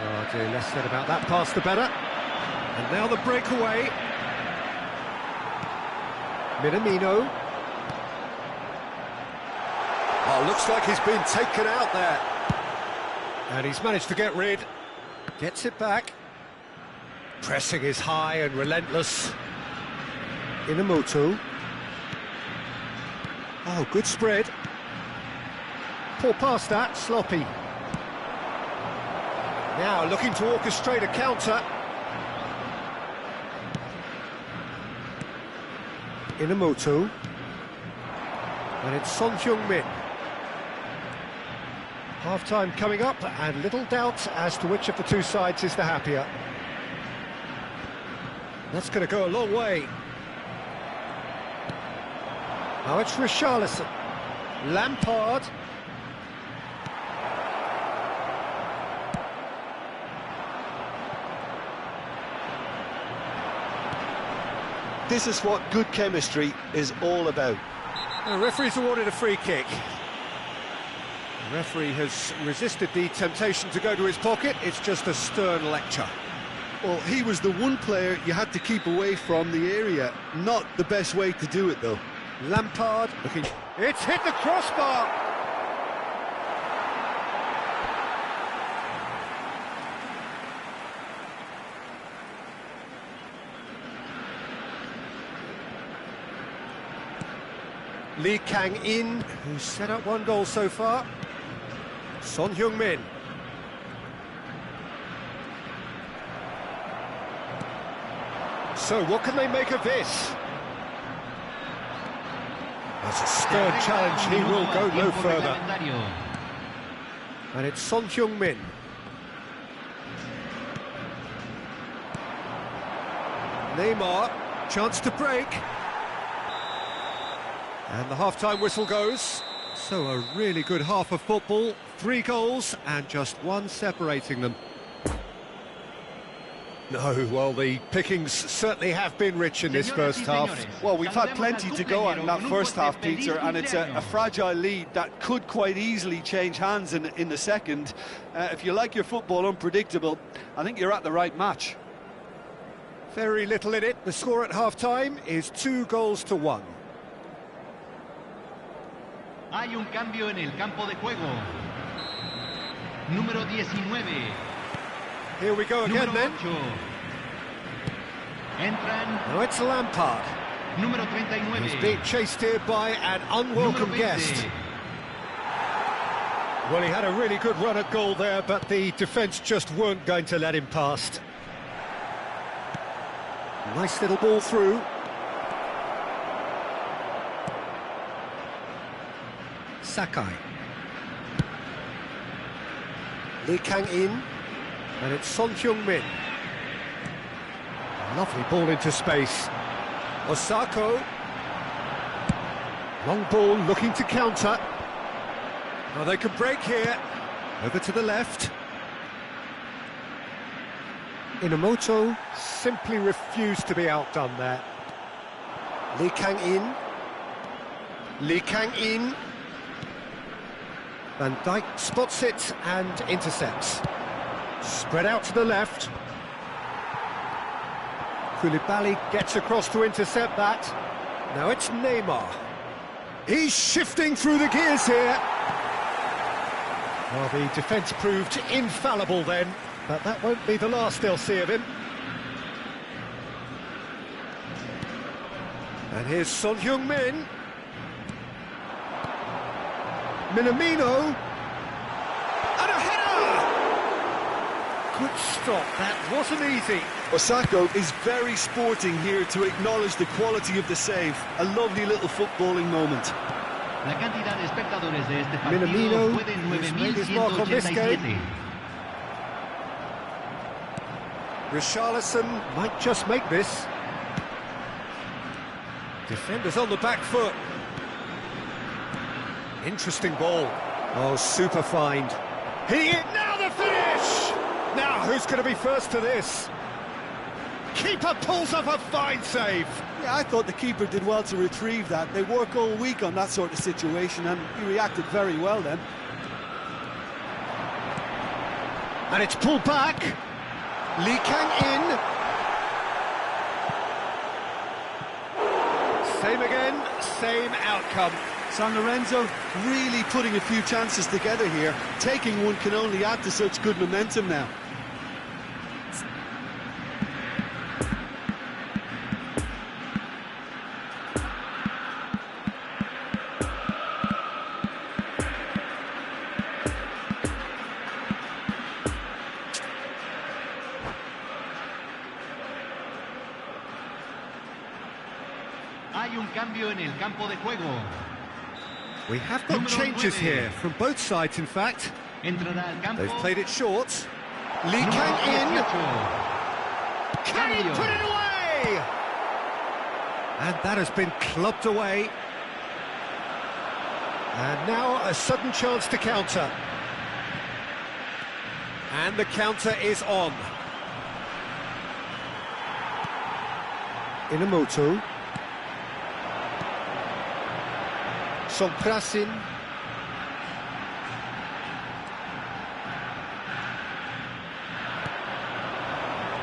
Oh dear, less said about that pass the better. And now the breakaway. Minamino. Oh, looks like he's been taken out there. And he's managed to get rid. Gets it back. Pressing is high and relentless. Inamoto. Oh, good spread. Poor pass that, sloppy. Now looking to orchestrate a counter. Inamoto. And it's Son Heung-min. Half-time coming up, and little doubt as to which of the two sides is the happier. That's going to go a long way. Now it's Richarlison. Lampard. this is what good chemistry is all about. The referee's awarded a free kick. The referee has resisted the temptation to go to his pocket. It's just a stern lecture. Well, he was the one player you had to keep away from the area. Not the best way to do it, though. Lampard looking... It's hit the crossbar! Lee Kang-in, who's set up one goal so far. Son Heung-min. So, what can they make of this? That's a stern challenge, he will go no further. And it's Son Heung-min. Neymar, chance to break. And the half-time whistle goes. So a really good half of football, 3 goals and just one separating them. No, well, the pickings certainly have been rich in this first half. Well, we've had plenty to go at in that first half, Peter, and it's a fragile lead that could quite easily change hands in the second. If you like your football unpredictable, I think you're at the right match. Very little in it. The score at half-time is 2-1. Hay un cambio en el campo de juego. Número 19. Here we go again, then. Entran. Now it's Lampard. Número 39. He's being chased here by an unwelcome guest. Well, he had a really good run at goal there, but the defence just weren't going to let him past. Nice little ball through. Sakai. Lee Kang-in. And it's Son Heung-min. Lovely ball into space. Osako. Long ball looking to counter. Now they can break here. Over to the left. Inamoto simply refused to be outdone there. Lee Kang-in. Lee Kang-in. Van Dijk spots it and intercepts. Spread out to the left. Koulibaly gets across to intercept that. Now it's Neymar. He's shifting through the gears here. Well, the defence proved infallible then, but that won't be the last they'll see of him. And here's Son Heung-min. Minamino. And a header! Good stop, that wasn't easy. Osako is very sporting here to acknowledge the quality of the save. A lovely little footballing moment. La cantidad de espectadores de este partido Minamino fue de has made his mark on this game. 9.187. Richarlison might just make this. Defenders on the back foot. Interesting ball. Oh, super find. Now the finish! Now, who's going to be first to this? Keeper pulls off a fine save. Yeah, I thought the keeper did well to retrieve that. They work all week on that sort of situation, and he reacted very well then. And it's pulled back. Lee Kang-in. Same again, same outcome. San Lorenzo really putting a few chances together here. Taking one can only add to such good momentum now. Hay un cambio en el campo de juego. We have got changes here, from both sides in fact. Entrará al campo. They've played it short. Lee Kang-in. Can he put it away? And that has been clubbed away. And now a sudden chance to counter. And the counter is on. Inamoto. Somprasin.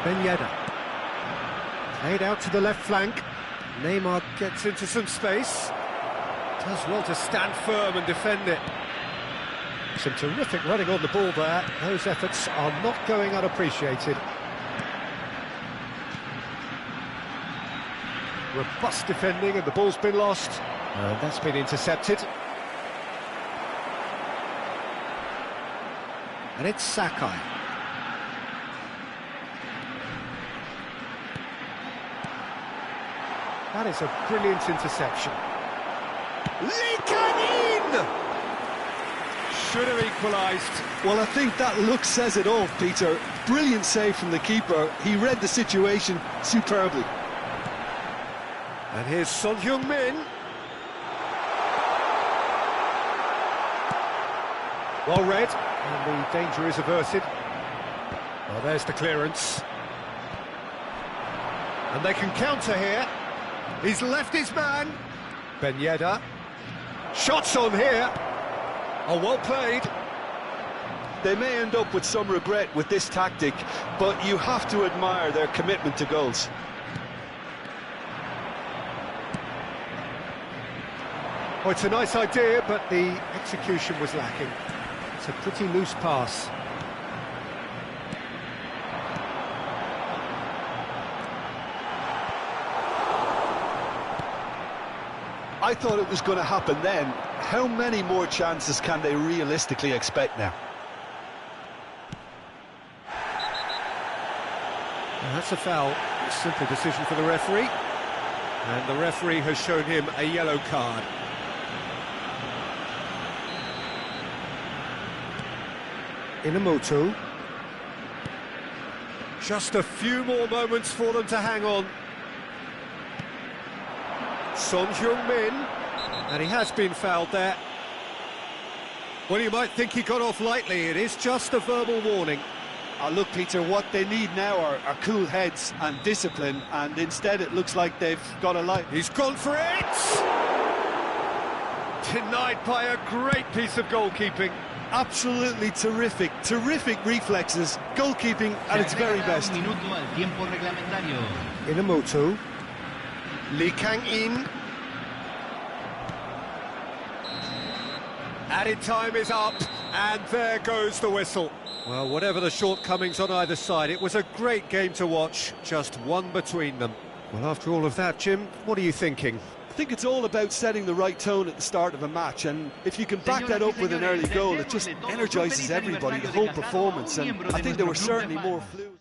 Ben Yedder. Played out to the left flank. Neymar gets into some space. Does well to stand firm and defend it. Some terrific running on the ball there. Those efforts are not going unappreciated. Robust defending, and the ball's been lost. That's been intercepted. And it's Sakai. That is a brilliant interception. Lee Kang-in! Should have equalised. Well, I think that look says it all, Peter. Brilliant save from the keeper. He read the situation superbly. And here's Son Heung-min. Well read, and the danger is averted. Well, there's the clearance. And they can counter here. He's left his man. Ben Yedder. Shots on here. Oh, well played. They may end up with some regret with this tactic, but you have to admire their commitment to goals. Oh, it's a nice idea, but the execution was lacking. It's a pretty loose pass. I thought it was going to happen then. How many more chances can they realistically expect now? Well, that's a foul. A simple decision for the referee. And the referee has shown him a yellow card. Inamoto. Just a few more moments for them to hang on. Son Heung-min, and he has been fouled there. Well, you might think he got off lightly. It is just a verbal warning. Look, Peter, what they need now are cool heads and discipline, and instead it looks like they've got a light. He's gone for it! Denied by a great piece of goalkeeping. Absolutely terrific, terrific reflexes, goalkeeping at its very best. Inamoto. Lee Kang-in. Added time is up, and there goes the whistle. Well, whatever the shortcomings on either side, it was a great game to watch, just one between them. Well, after all of that, Jim, what are you thinking? I think it's all about setting the right tone at the start of a match, and if you can back that up with an early goal, it just energises everybody, the whole performance, and I think there were certainly more fluid.